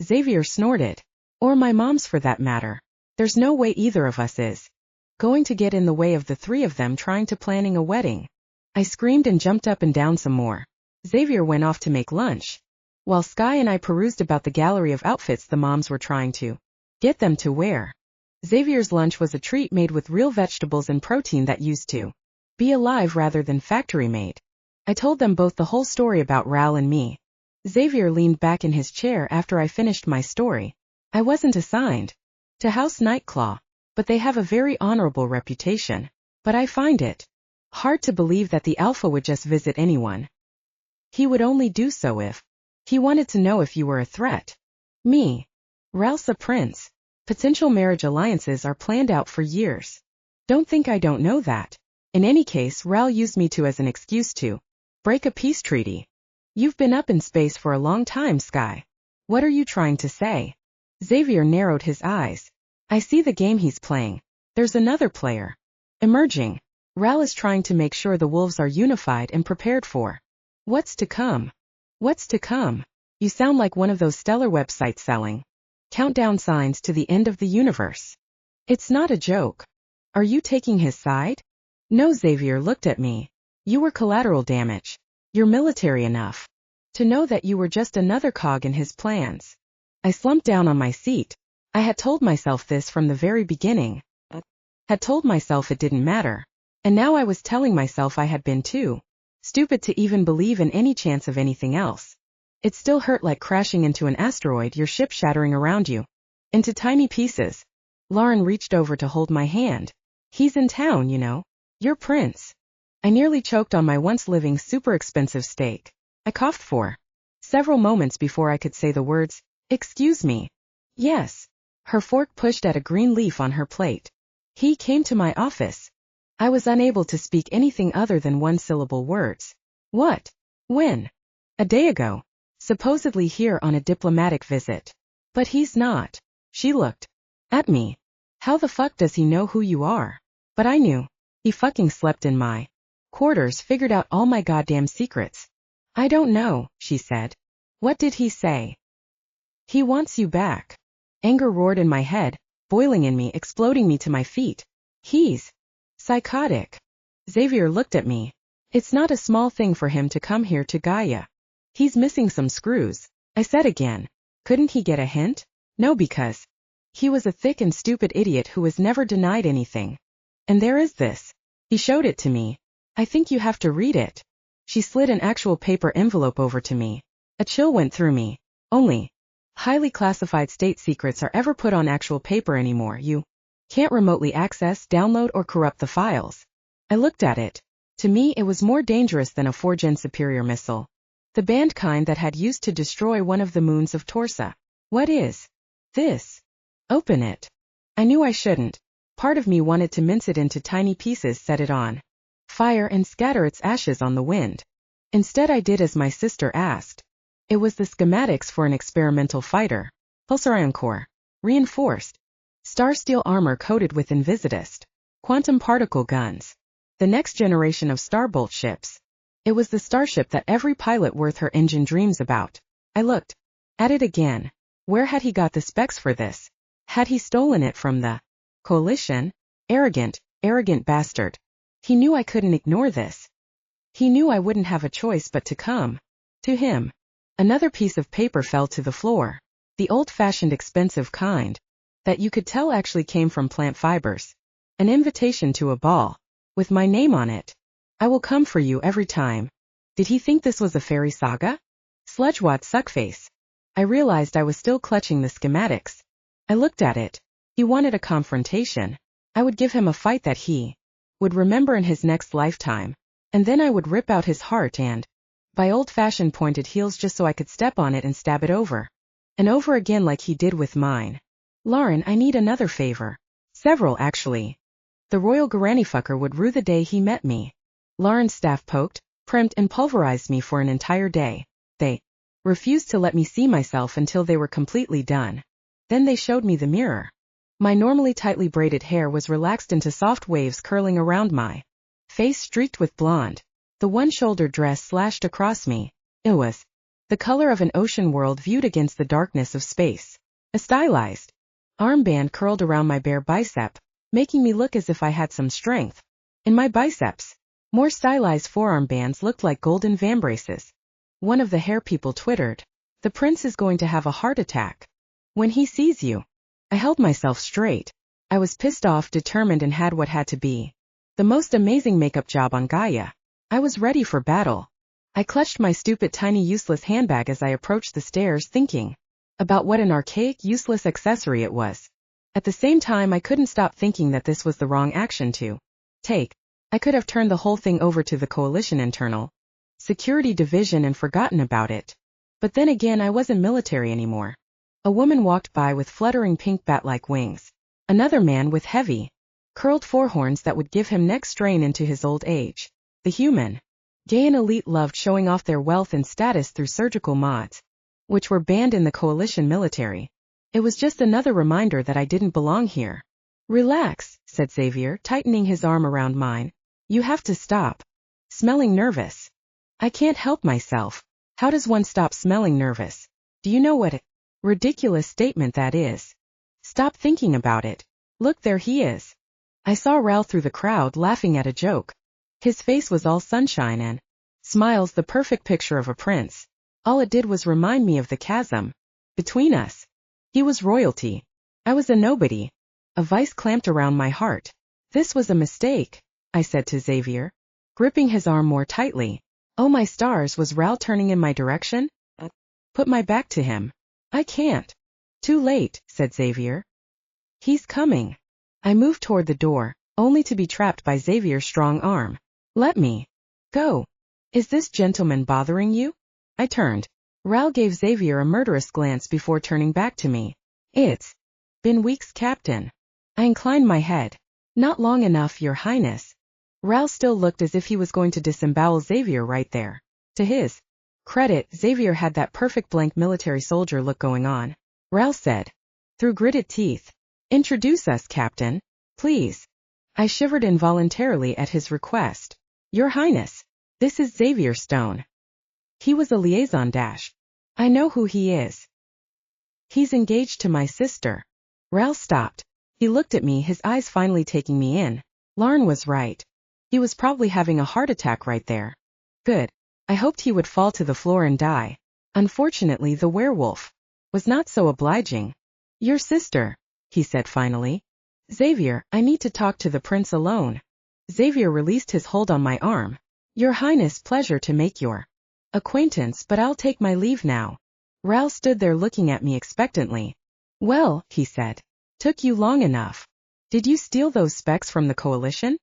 S1: Xavier snorted. Or my mom's for that matter. There's no way either of us is going to get in the way of the three of them trying to planning a wedding. I screamed and jumped up and down some more. Xavier went off to make lunch, while Sky and I perused about the gallery of outfits the moms were trying to get them to wear. Xavier's lunch was a treat made with real vegetables and protein that used to be alive rather than factory-made. I told them both the whole story about Ral and me. Xavier leaned back in his chair after I finished my story. I wasn't assigned to House Nightclaw, but they have a very honorable reputation. But I find it hard to believe that the Alpha would just visit anyone. He would only do so if he wanted to know if you were a threat. Me. Ral's a prince. Potential marriage alliances are planned out for years. Don't think I don't know that. In any case, Ral used me as an excuse to break a peace treaty. You've been up in space for a long time, Sky. What are you trying to say? Xavier narrowed his eyes. I see the game he's playing. There's another player emerging. Ral is trying to make sure the wolves are unified and prepared for what's to come. What's to come? You sound like one of those stellar websites selling countdown signs to the end of the universe. It's not a joke. Are you taking his side? No, Xavier looked at me. You were collateral damage. You're military enough to know that you were just another cog in his plans. I slumped down on my seat. I had told myself this from the very beginning. Had told myself it didn't matter. And now I was telling myself I had been too stupid to even believe in any chance of anything else. It still hurt like crashing into an asteroid, your ship shattering around you into tiny pieces. Lauren reached over to hold my hand. He's in town, you know. Your prince. I nearly choked on my once living super expensive steak. I coughed for several moments before I could say the words, excuse me. Yes. Her fork pushed at a green leaf on her plate. He came to my office. I was unable to speak anything other than one-syllable words. What? When? A day ago. Supposedly here on a diplomatic visit. But he's not. She looked at me. How the fuck does he know who you are? But I knew. He fucking slept in my quarters, figured out all my goddamn secrets. I don't know, she said. What did he say? He wants you back. Anger roared in my head, boiling in me, exploding me to my feet. He's psychotic. Xavier looked at me. It's not a small thing for him to come here to Gaia. He's missing some screws. I said again. Couldn't he get a hint? No, because he was a thick and stupid idiot who was never denied anything. And there is this. He showed it to me. I think you have to read it. She slid an actual paper envelope over to me. A chill went through me. Only highly classified state secrets are ever put on actual paper anymore. You can't remotely access, download, or corrupt the files. I looked at it. To me, it was more dangerous than a 4-gen superior missile. The banned kind that had used to destroy one of the moons of Torsa. What is this? Open it. I knew I shouldn't. Part of me wanted to mince it into tiny pieces, set it on fire, and scatter its ashes on the wind. Instead, I did as my sister asked. It was the schematics for an experimental fighter. Pulsarion core. Reinforced. Star steel armor coated with Invisitist. Quantum particle guns. The next generation of Starbolt ships. It was the starship that every pilot worth her engine dreams about. I looked at it again. Where had he got the specs for this? Had he stolen it from the coalition? Arrogant bastard. He knew I couldn't ignore this. He knew I wouldn't have a choice but to come to him. Another piece of paper fell to the floor. The old-fashioned expensive kind that you could tell actually came from plant fibers. An invitation to a ball with my name on it. I will come for you every time. Did he think this was a fairy saga? Sludgewad suckface. I realized I was still clutching the schematics. I looked at it. He wanted a confrontation. I would give him a fight that he would remember in his next lifetime. And then I would rip out his heart and Buy old-fashioned pointed heels just so I could step on it and stab it over and over again like he did with mine. Lauren, I need another favor. Several, actually. The royal grannyfucker would rue the day he met me. Lauren's staff poked, primed and pulverized me for an entire day. They refused to let me see myself until they were completely done. Then they showed me the mirror. My normally tightly braided hair was relaxed into soft waves curling around my face streaked with blonde. The one-shoulder dress slashed across me. It was the color of an ocean world viewed against the darkness of space. A stylized armband curled around my bare bicep, making me look as if I had some strength in my biceps. More stylized forearm bands looked like golden vambraces. One of the hair people twittered, "The prince is going to have a heart attack when he sees you." I held myself straight. I was pissed off, determined, and had what had to be the most amazing makeup job on Gaia. I was ready for battle. I clutched my stupid, tiny, useless handbag as I approached the stairs, thinking about what an archaic, useless accessory it was. At the same time, I couldn't stop thinking that this was the wrong action to take. I could have turned the whole thing over to the Coalition Internal Security Division and forgotten about it. But then again, I wasn't military anymore. A woman walked by with fluttering pink bat-like wings. Another man with heavy, curled forehorns that would give him neck strain into his old age. The human, gay and elite loved showing off their wealth and status through surgical mods, which were banned in the coalition military. It was just another reminder that I didn't belong here. "Relax," said Xavier, tightening his arm around mine. "You have to stop smelling nervous." "I can't help myself." "How does one stop smelling nervous? Do you know what a ridiculous statement that is? Stop thinking about it. Look, there he is." I saw Raoul through the crowd, laughing at a joke. His face was all sunshine and smiles, the perfect picture of a prince. All it did was remind me of the chasm between us. He was royalty. I was a nobody. A vice clamped around my heart. "This was a mistake," I said to Xavier, gripping his arm more tightly. "Oh my stars," was Raoul turning in my direction? Put my back to him. "I can't." "Too late," said Xavier. "He's coming." I moved toward the door, only to be trapped by Xavier's strong arm. "Let me go. Is this gentleman bothering you?" I turned. Raoul gave Xavier a murderous glance before turning back to me. "It's been weeks, Captain." I inclined my head. "Not long enough, Your Highness." Raoul still looked as if he was going to disembowel Xavier right there. To his credit, Xavier had that perfect blank military soldier look going on. Raoul said, through gritted teeth, "Introduce us, Captain, please." I shivered involuntarily at his request. "Your Highness, this is Xavier Stone. He was a liaison dash. I know who he is. He's engaged to my sister." Raoul stopped. He looked at me, his eyes finally taking me in. Lauren was right. He was probably having a heart attack right there. Good. I hoped he would fall to the floor and die. Unfortunately, the werewolf was not so obliging. "Your sister," he said finally. "Xavier, I need to talk to the prince alone." Xavier released his hold on my arm. "Your Highness, pleasure to make your acquaintance, but I'll take my leave now." Raoul stood there looking at me expectantly. "Well," he said, "took you long enough. Did you steal those specs from the coalition?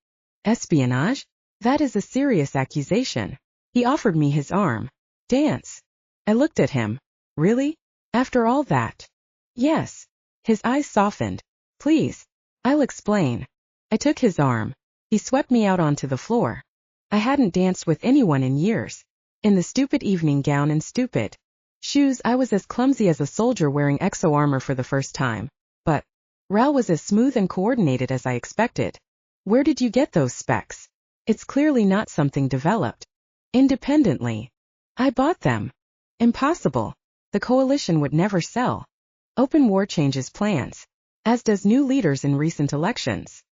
S1: Espionage? That is a serious accusation." He offered me his arm. "Dance." I looked at him. "Really? After all that?" "Yes." His eyes softened. "Please. I'll explain." I took his arm. He swept me out onto the floor. I hadn't danced with anyone in years. In the stupid evening gown and stupid shoes, I was as clumsy as a soldier wearing exo-armor for the first time. But Raoul was as smooth and coordinated as I expected. "Where did you get those specs? It's clearly not something developed independently." "I bought them." "Impossible. The coalition would never sell. Open war changes plans, as does new leaders in recent elections."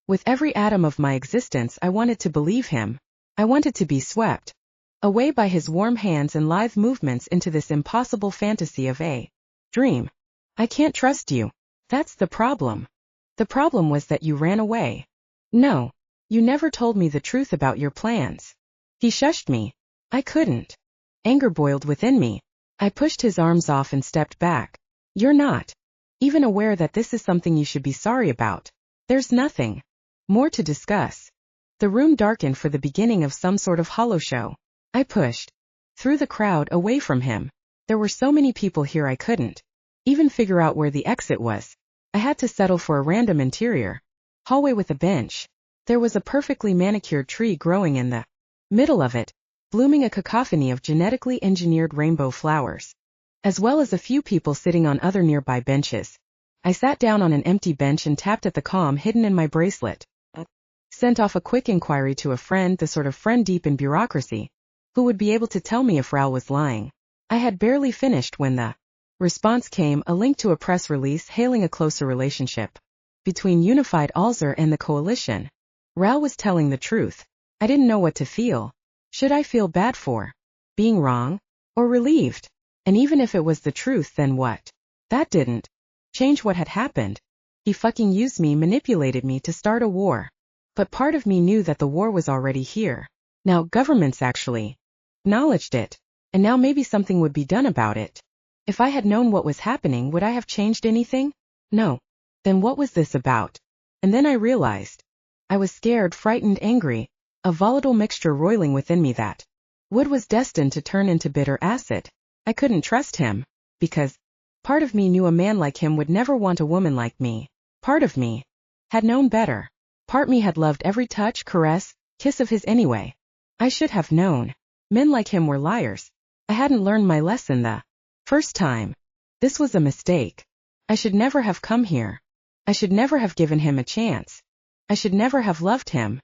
S1: With every atom of my existence, I wanted to believe him. I wanted to be swept away by his warm hands and lithe movements into this impossible fantasy of a dream. "I can't trust you. That's the problem." "The problem was that you ran away." "No. You never told me the truth about your plans." He shushed me. I couldn't. Anger boiled within me. I pushed his arms off and stepped back. "You're not even aware that this is something you should be sorry about. There's nothing more to discuss." The room darkened for the beginning of some sort of hollow show. I pushed through the crowd away from him. There were so many people here I couldn't even figure out where the exit was. I had to settle for a random interior hallway with a bench. There was a perfectly manicured tree growing in the middle of it, blooming a cacophony of genetically engineered rainbow flowers, as well as a few people sitting on other nearby benches. I sat down on an empty bench and tapped at the comm hidden in my bracelet. Sent off a quick inquiry to a friend, the sort of friend deep in bureaucracy, who would be able to tell me if Ral was lying. I had barely finished when the response came, a link to a press release hailing a closer relationship between Unified Alzer and the Coalition. Ral was telling the truth. I didn't know what to feel. Should I feel bad for being wrong, or relieved? And even if it was the truth, then what? That didn't change what had happened. He fucking used me, manipulated me to start a war. But part of me knew that the war was already here. Now governments actually acknowledged it, and now maybe something would be done about it. If I had known what was happening, would I have changed anything? No. Then what was this about? And then I realized. I was scared, frightened, angry, a volatile mixture roiling within me that Wood was destined to turn into bitter acid. I couldn't trust him, because part of me knew a man like him would never want a woman like me. Part of me had known better. Part me had loved every touch, caress, kiss of his anyway. I should have known. Men like him were liars. I hadn't learned my lesson the first time. This was a mistake. I should never have come here. I should never have given him a chance. I should never have loved him.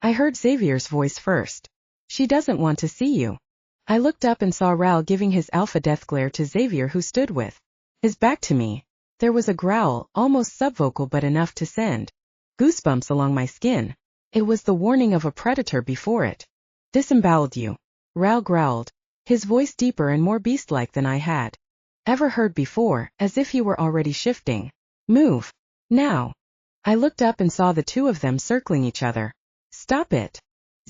S1: I heard Xavier's voice first. She doesn't want to see you. I looked up and saw Ral giving his alpha death glare to Xavier, who stood with his back to me. There was a growl, almost subvocal but enough to send goosebumps along my skin. It was the warning of a predator before it. Disemboweled you. Ral growled, his voice deeper and more beast-like than I had ever heard before, as if he were already shifting. Move. Now. I looked up and saw the two of them circling each other. Stop it.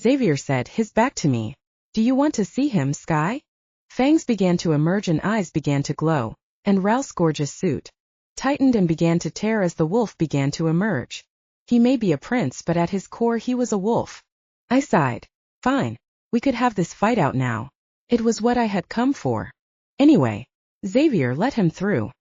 S1: Xavier said, his back to me. Do you want to see him, Sky? Fangs began to emerge and eyes began to glow, and Ral's gorgeous suit tightened and began to tear as the wolf began to emerge. He may be a prince, but at his core he was a wolf. I sighed. Fine. We could have this fight out now. It was what I had come for. Anyway, Xavier, let him through.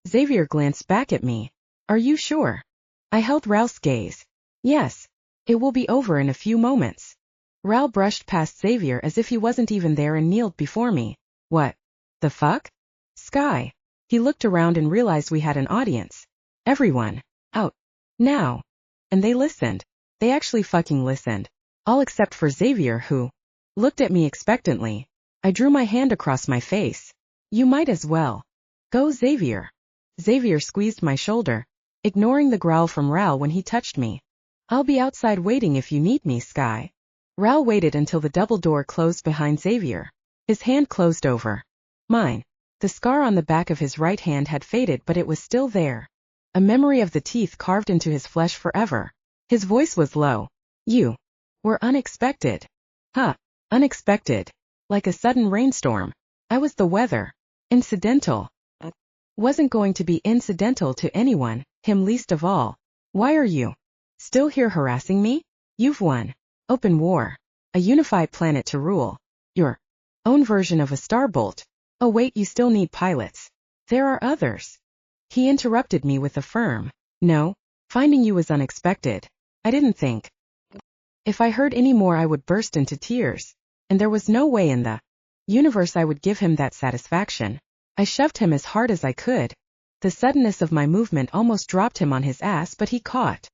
S1: Xavier glanced back at me. Are you sure? I held Ral's gaze. Yes. It will be over in a few moments. Ral brushed past Xavier as if he wasn't even there and kneeled before me. What the fuck? Sky. He looked around and realized we had an audience. Everyone. Out. Now. And they listened. They actually fucking listened. All except for Xavier, who looked at me expectantly. I drew my hand across my face. You might as well. Go, Xavier. Xavier squeezed my shoulder, ignoring the growl from Ral when he touched me. I'll be outside waiting if you need me, Sky. Ral waited until the double door closed behind Xavier. His hand closed over mine. The scar on the back of his right hand had faded, but it was still there. A memory of the teeth carved into his flesh forever. His voice was low. You were unexpected. Huh. Unexpected. Like a sudden rainstorm. I was the weather. Incidental. Wasn't going to be incidental to anyone, him least of all. Why are you still here harassing me? You've won. Open war. A unified planet to rule. Your own version of a starbolt. Oh wait, you still need pilots. There are others. He interrupted me with a firm no. Finding you was unexpected. I didn't think. If I heard any more I would burst into tears. And there was no way in the universe I would give him that satisfaction. I shoved him as hard as I could. The suddenness of my movement almost dropped him on his ass, but he caught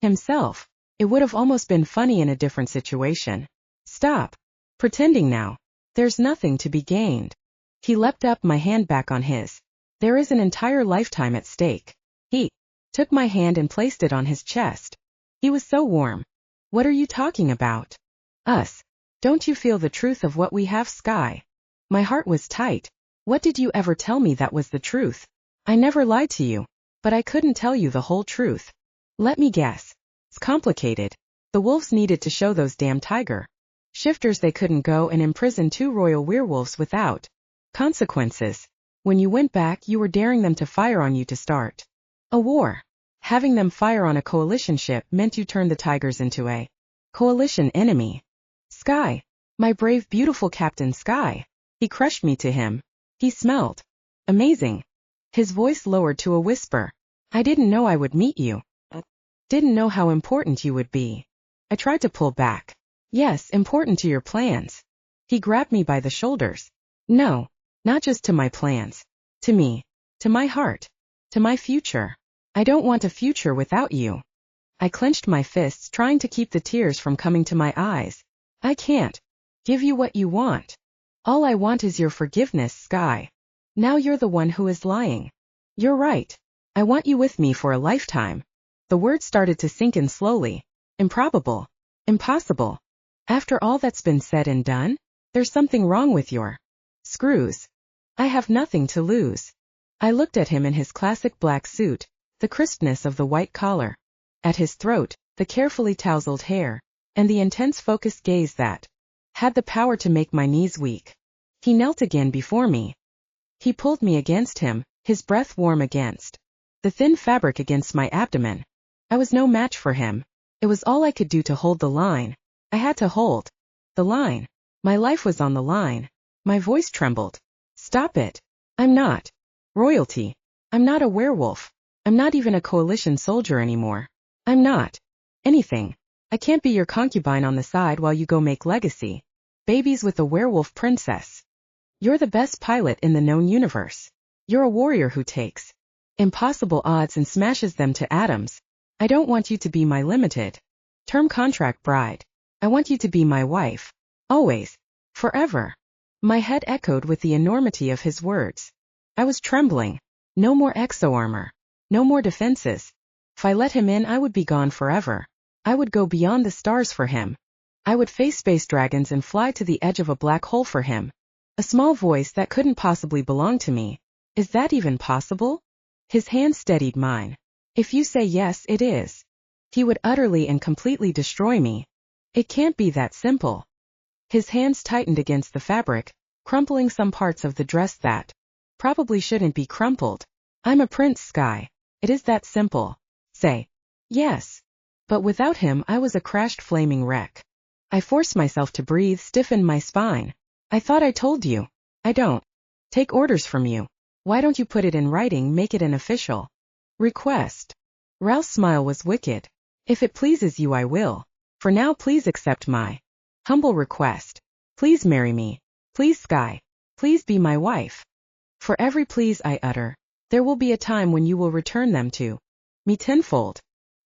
S1: himself. It would have almost been funny in a different situation. Stop pretending now. There's nothing to be gained. He leapt up, my hand back on his. There is an entire lifetime at stake. He took my hand and placed it on his chest. He was so warm. What are you talking about? Us. Don't you feel the truth of what we have, Sky? My heart was tight. What did you ever tell me that was the truth? I never lied to you, but I couldn't tell you the whole truth. Let me guess. It's complicated. The wolves needed to show those damn tiger shifters they couldn't go and imprison 2 royal werewolves without consequences. When you went back, you were daring them to fire on you to start a war. Having them fire on a coalition ship meant you turned the tigers into a coalition enemy. Sky. My brave, beautiful Captain Sky. He crushed me to him. He smelled amazing. His voice lowered to a whisper. I didn't know I would meet you. Didn't know how important you would be. I tried to pull back. Yes, important to your plans. He grabbed me by the shoulders. No, not just to my plans. To me. To my heart. To my future. I don't want a future without you. I clenched my fists, trying to keep the tears from coming to my eyes. I can't give you what you want. All I want is your forgiveness, Sky. Now you're the one who is lying. You're right. I want you with me for a lifetime. The words started to sink in slowly. Improbable. Impossible. After all that's been said and done, there's something wrong with your screws. I have nothing to lose. I looked at him in his classic black suit, the crispness of the white collar. At his throat, the carefully tousled hair, and the intense focused gaze that had the power to make my knees weak. He knelt again before me. He pulled me against him, his breath warm against the thin fabric against my abdomen. I was no match for him. It was all I could do to hold the line. I had to hold the line. My life was on the line. My voice trembled. Stop it. I'm not royalty. I'm not a werewolf. I'm not even a coalition soldier anymore. I'm not anything. I can't be your concubine on the side while you go make legacy babies with a werewolf princess. You're the best pilot in the known universe. You're a warrior who takes impossible odds and smashes them to atoms. I don't want you to be my limited term contract bride. I want you to be my wife. Always. Forever. My head echoed with the enormity of his words. I was trembling. No more exo-armor. No more defenses. If I let him in, I would be gone forever. I would go beyond the stars for him. I would face space dragons and fly to the edge of a black hole for him. A small voice that couldn't possibly belong to me. Is that even possible? His hand steadied mine. If you say yes, it is. He would utterly and completely destroy me. It can't be that simple. His hands tightened against the fabric, crumpling some parts of the dress that probably shouldn't be crumpled. I'm a prince, Sky. It is that simple. Say yes. But without him, I was a crashed flaming wreck. I forced myself to breathe, stiffened my spine. I thought I told you. I don't take orders from you. Why don't you put it in writing, make it an official request? Ralph's smile was wicked. If it pleases you, I will. For now, please accept my humble request. Please marry me. Please, Sky. Please be my wife. For every please I utter, there will be a time when you will return them to me tenfold.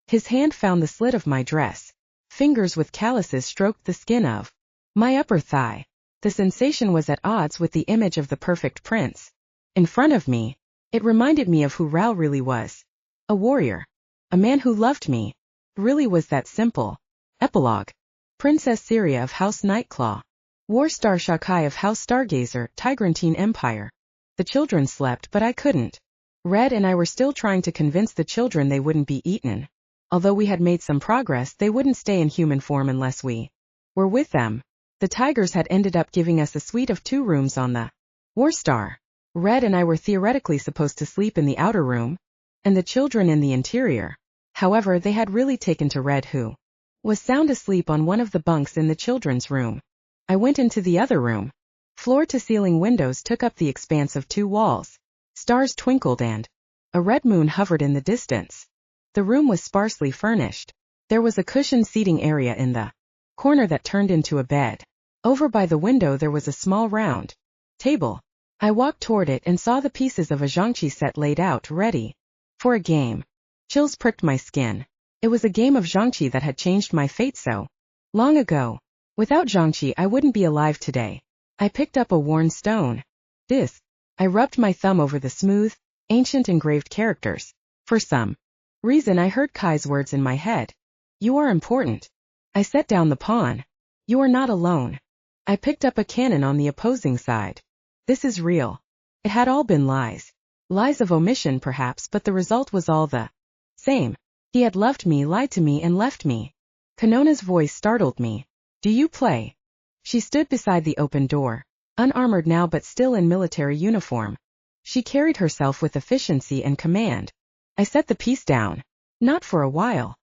S1: His hand found the slit of my dress. Fingers with calluses stroked the skin of my upper thigh. The sensation was at odds with the image of the perfect prince in front of me. It reminded me of who Ral really was. A warrior. A man who loved me. Really was that simple. Epilogue. Princess Syria of House Nightclaw. Warstar Shakai of House Stargazer, Tigrantine Empire. The children slept, but I couldn't. Red and I were still trying to convince the children they wouldn't be eaten. Although we had made some progress, they wouldn't stay in human form unless we were with them. The tigers had ended up giving us a suite of 2 rooms on the Warstar. Red and I were theoretically supposed to sleep in the outer room, and the children in the interior. However, they had really taken to Red, who was sound asleep on one of the bunks in the children's room. I went into the other room. Floor-to-ceiling windows took up the expanse of 2 walls. Stars twinkled and a red moon hovered in the distance. The room was sparsely furnished. There was a cushioned seating area in the corner that turned into a bed. Over by the window there was a small round table. I walked toward it and saw the pieces of a zhangqi set laid out, ready for a game. Chills pricked my skin. It was a game of zhangqi that had changed my fate so long ago. Without zhangqi, I wouldn't be alive today. I picked up a worn stone. This. I rubbed my thumb over the smooth, ancient engraved characters. For some reason I heard Kai's words in my head. You are important. I set down the pawn. You are not alone. I picked up a cannon on the opposing side. This is real. It had all been lies. Lies of omission perhaps, but the result was all the same. He had loved me, lied to me, and left me. Kanona's voice startled me. Do you play? She stood beside the open door, unarmored now but still in military uniform. She carried herself with efficiency and command. I set the piece down. Not for a while.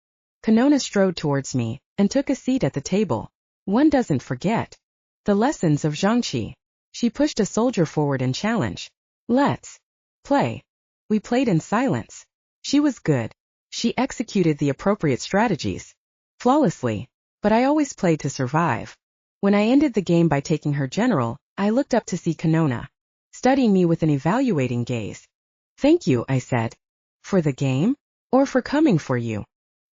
S1: Kanona strode towards me, and took a seat at the table. One doesn't forget the lessons of zhangqi. She pushed a soldier forward and challenged. Let's play. We played in silence. She was good. She executed the appropriate strategies flawlessly, but I always played to survive. When I ended the game by taking her general, I looked up to see Kanona studying me with an evaluating gaze. Thank you, I said. For the game? Or for coming for you?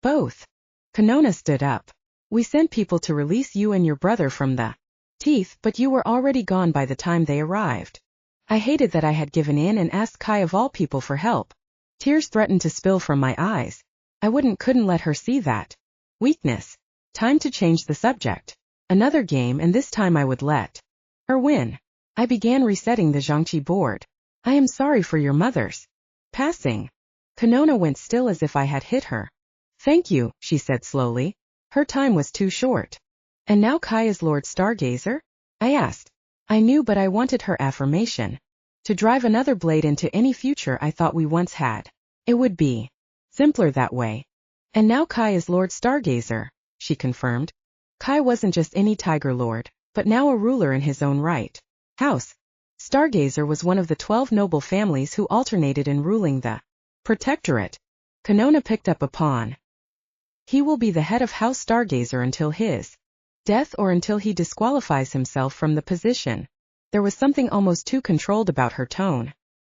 S1: Both. Kanona stood up. We sent people to release you and your brother from the teeth, but you were already gone by the time they arrived. I hated that I had given in and asked Kai of all people for help. Tears threatened to spill from my eyes. I couldn't let her see that weakness. Time to change the subject. Another game, and this time I would let her win. I began resetting the Zhangqi board. I am sorry for your mother's passing. Kanona went still as if I had hit her. Thank you, she said slowly. Her time was too short. And now Kai is Lord Stargazer? I asked. I knew, but I wanted her affirmation. To drive another blade into any future I thought we once had. It would be simpler that way. And now Kai is Lord Stargazer, she confirmed. Kai wasn't just any Tiger Lord, but now a ruler in his own right. House Stargazer was one of the 12 noble families who alternated in ruling the protectorate. Kanona picked up a pawn. He will be the head of House Stargazer until his death or until he disqualifies himself from the position. There was something almost too controlled about her tone.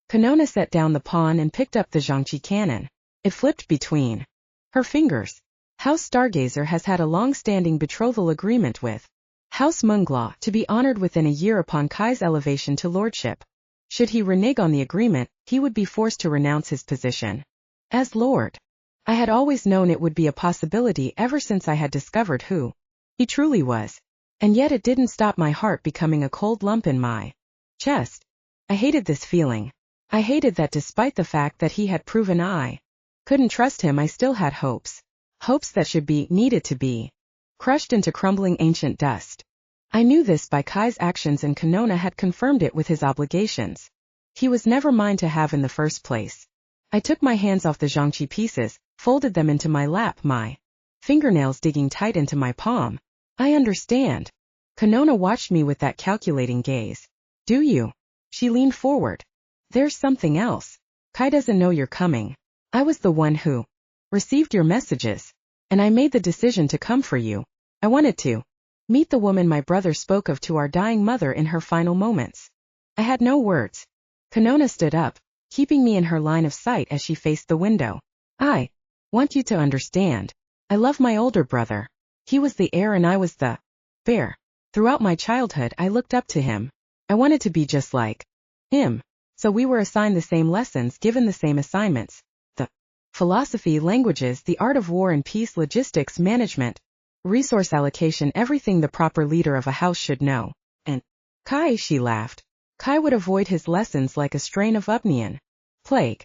S1: Kanona set down the pawn and picked up the Zhangqi cannon. It flipped between her fingers. House Stargazer has had a long-standing betrothal agreement with House Munglaw to be honored within a year upon Kai's elevation to lordship. Should he renege on the agreement, he would be forced to renounce his position as lord. I had always known it would be a possibility ever since I had discovered who he truly was. And yet it didn't stop my heart becoming a cold lump in my chest. I hated this feeling. I hated that despite the fact that he had proven I couldn't trust him, I still had hopes. Hopes that should be, needed to be, crushed into crumbling ancient dust. I knew this by Kai's actions, and Kanona had confirmed it with his obligations. He was never mine to have in the first place. I took my hands off the Zhangqi pieces, folded them into my lap, my fingernails digging tight into my palm. I understand. Kanona watched me with that calculating gaze. Do you? She leaned forward. There's something else. Kai doesn't know you're coming. I was the one who received your messages, and I made the decision to come for you. I wanted to meet the woman my brother spoke of to our dying mother in her final moments. I had no words. Kanona stood up, keeping me in her line of sight as she faced the window. I want you to understand. I love my older brother. He was the heir and I was the bear. Throughout my childhood I looked up to him. I wanted to be just like him. So we were assigned the same lessons, given the same assignments. The philosophy, languages, the art of war and peace, logistics, management, resource allocation, everything the proper leader of a house should know. And Kai, she laughed. Kai would avoid his lessons like a strain of Upnean plague.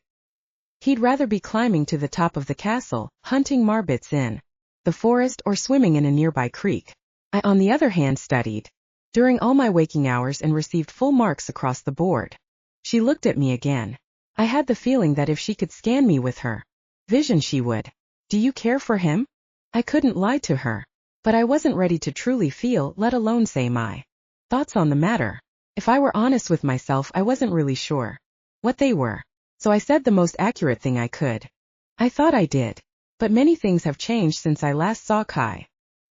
S1: He'd rather be climbing to the top of the castle, hunting marbits in the forest, or swimming in a nearby creek. I, on the other hand, studied during all my waking hours and received full marks across the board. She looked at me again. I had the feeling that if she could scan me with her vision, she would. Do you care for him? I couldn't lie to her. But I wasn't ready to truly feel, let alone say my thoughts on the matter. If I were honest with myself, I wasn't really sure what they were. So I said the most accurate thing I could. I thought I did. But many things have changed since I last saw Kai.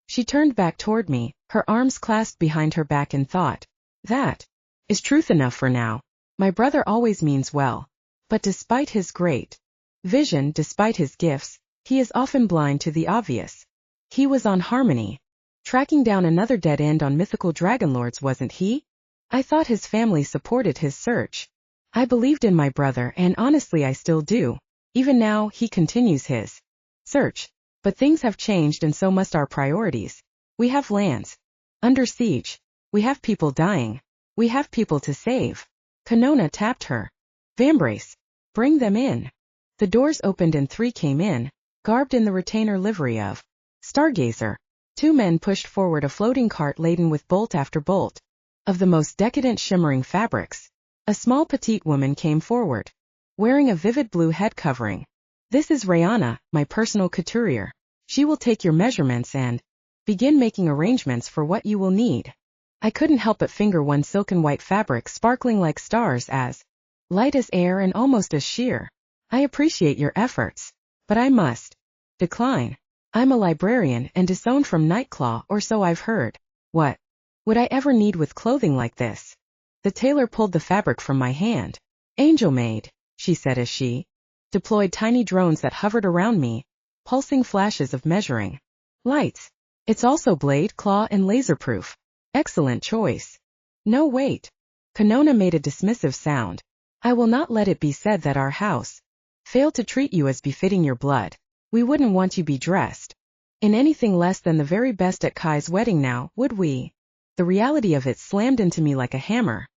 S1: She turned back toward me, her arms clasped behind her back, and thought, that is truth enough for now. My brother always means well. But despite his great vision, despite his gifts, he is often blind to the obvious. He was on Harmony, tracking down another dead end on mythical dragonlords, wasn't he? I thought his family supported his search. I believed in my brother, and honestly I still do. Even now, he continues his search. But things have changed, and so must our priorities. We have lands under siege. We have people dying. We have people to save. Kanona tapped her vambrace. Bring them in. The doors opened and 3 came in, garbed in the retainer livery of Stargazer. 2 men pushed forward a floating cart laden with bolt after bolt of the most decadent shimmering fabrics. A small petite woman came forward, wearing a vivid blue head covering. This is Rayana, my personal couturier. She will take your measurements and begin making arrangements for what you will need. I couldn't help but finger one silken white fabric sparkling like stars, as light as air and almost as sheer. I appreciate your efforts, but I must decline. I'm a librarian and disowned from Nightclaw, or so I've heard. What would I ever need with clothing like this? The tailor pulled the fabric from my hand. Angel maid, she said as she deployed tiny drones that hovered around me, pulsing flashes of measuring lights. It's also blade, claw, and laserproof. Excellent choice. No, wait. Kanona made a dismissive sound. I will not let it be said that our house failed to treat you as befitting your blood. We wouldn't want you be dressed in anything less than the very best at Kai's wedding now, would we? The reality of it slammed into me like a hammer.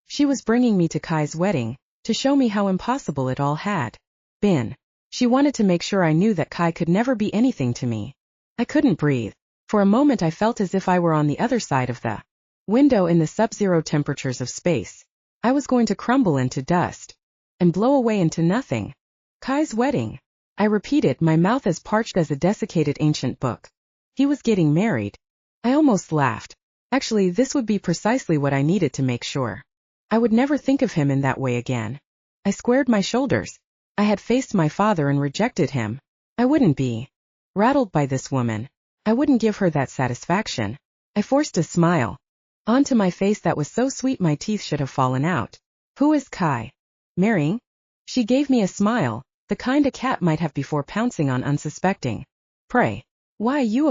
S1: She was bringing me to Kai's wedding to show me how impossible it all had been. She wanted to make sure I knew that Kai could never be anything to me. I couldn't breathe. For a moment I felt as if I were on the other side of the window in the sub-zero temperatures of space. I was going to crumble into dust and blow away into nothing. Kai's wedding. I repeated, my mouth as parched as a desiccated ancient book. He was getting married. I almost laughed. Actually, this would be precisely what I needed to make sure I would never think of him in that way again. I squared my shoulders. I had faced my father and rejected him. I wouldn't be rattled by this woman. I wouldn't give her that satisfaction. I forced a smile onto my face that was so sweet my teeth should have fallen out. Who is Kai marrying? She gave me a smile, the kind a cat might have before pouncing on unsuspecting prey. Why, you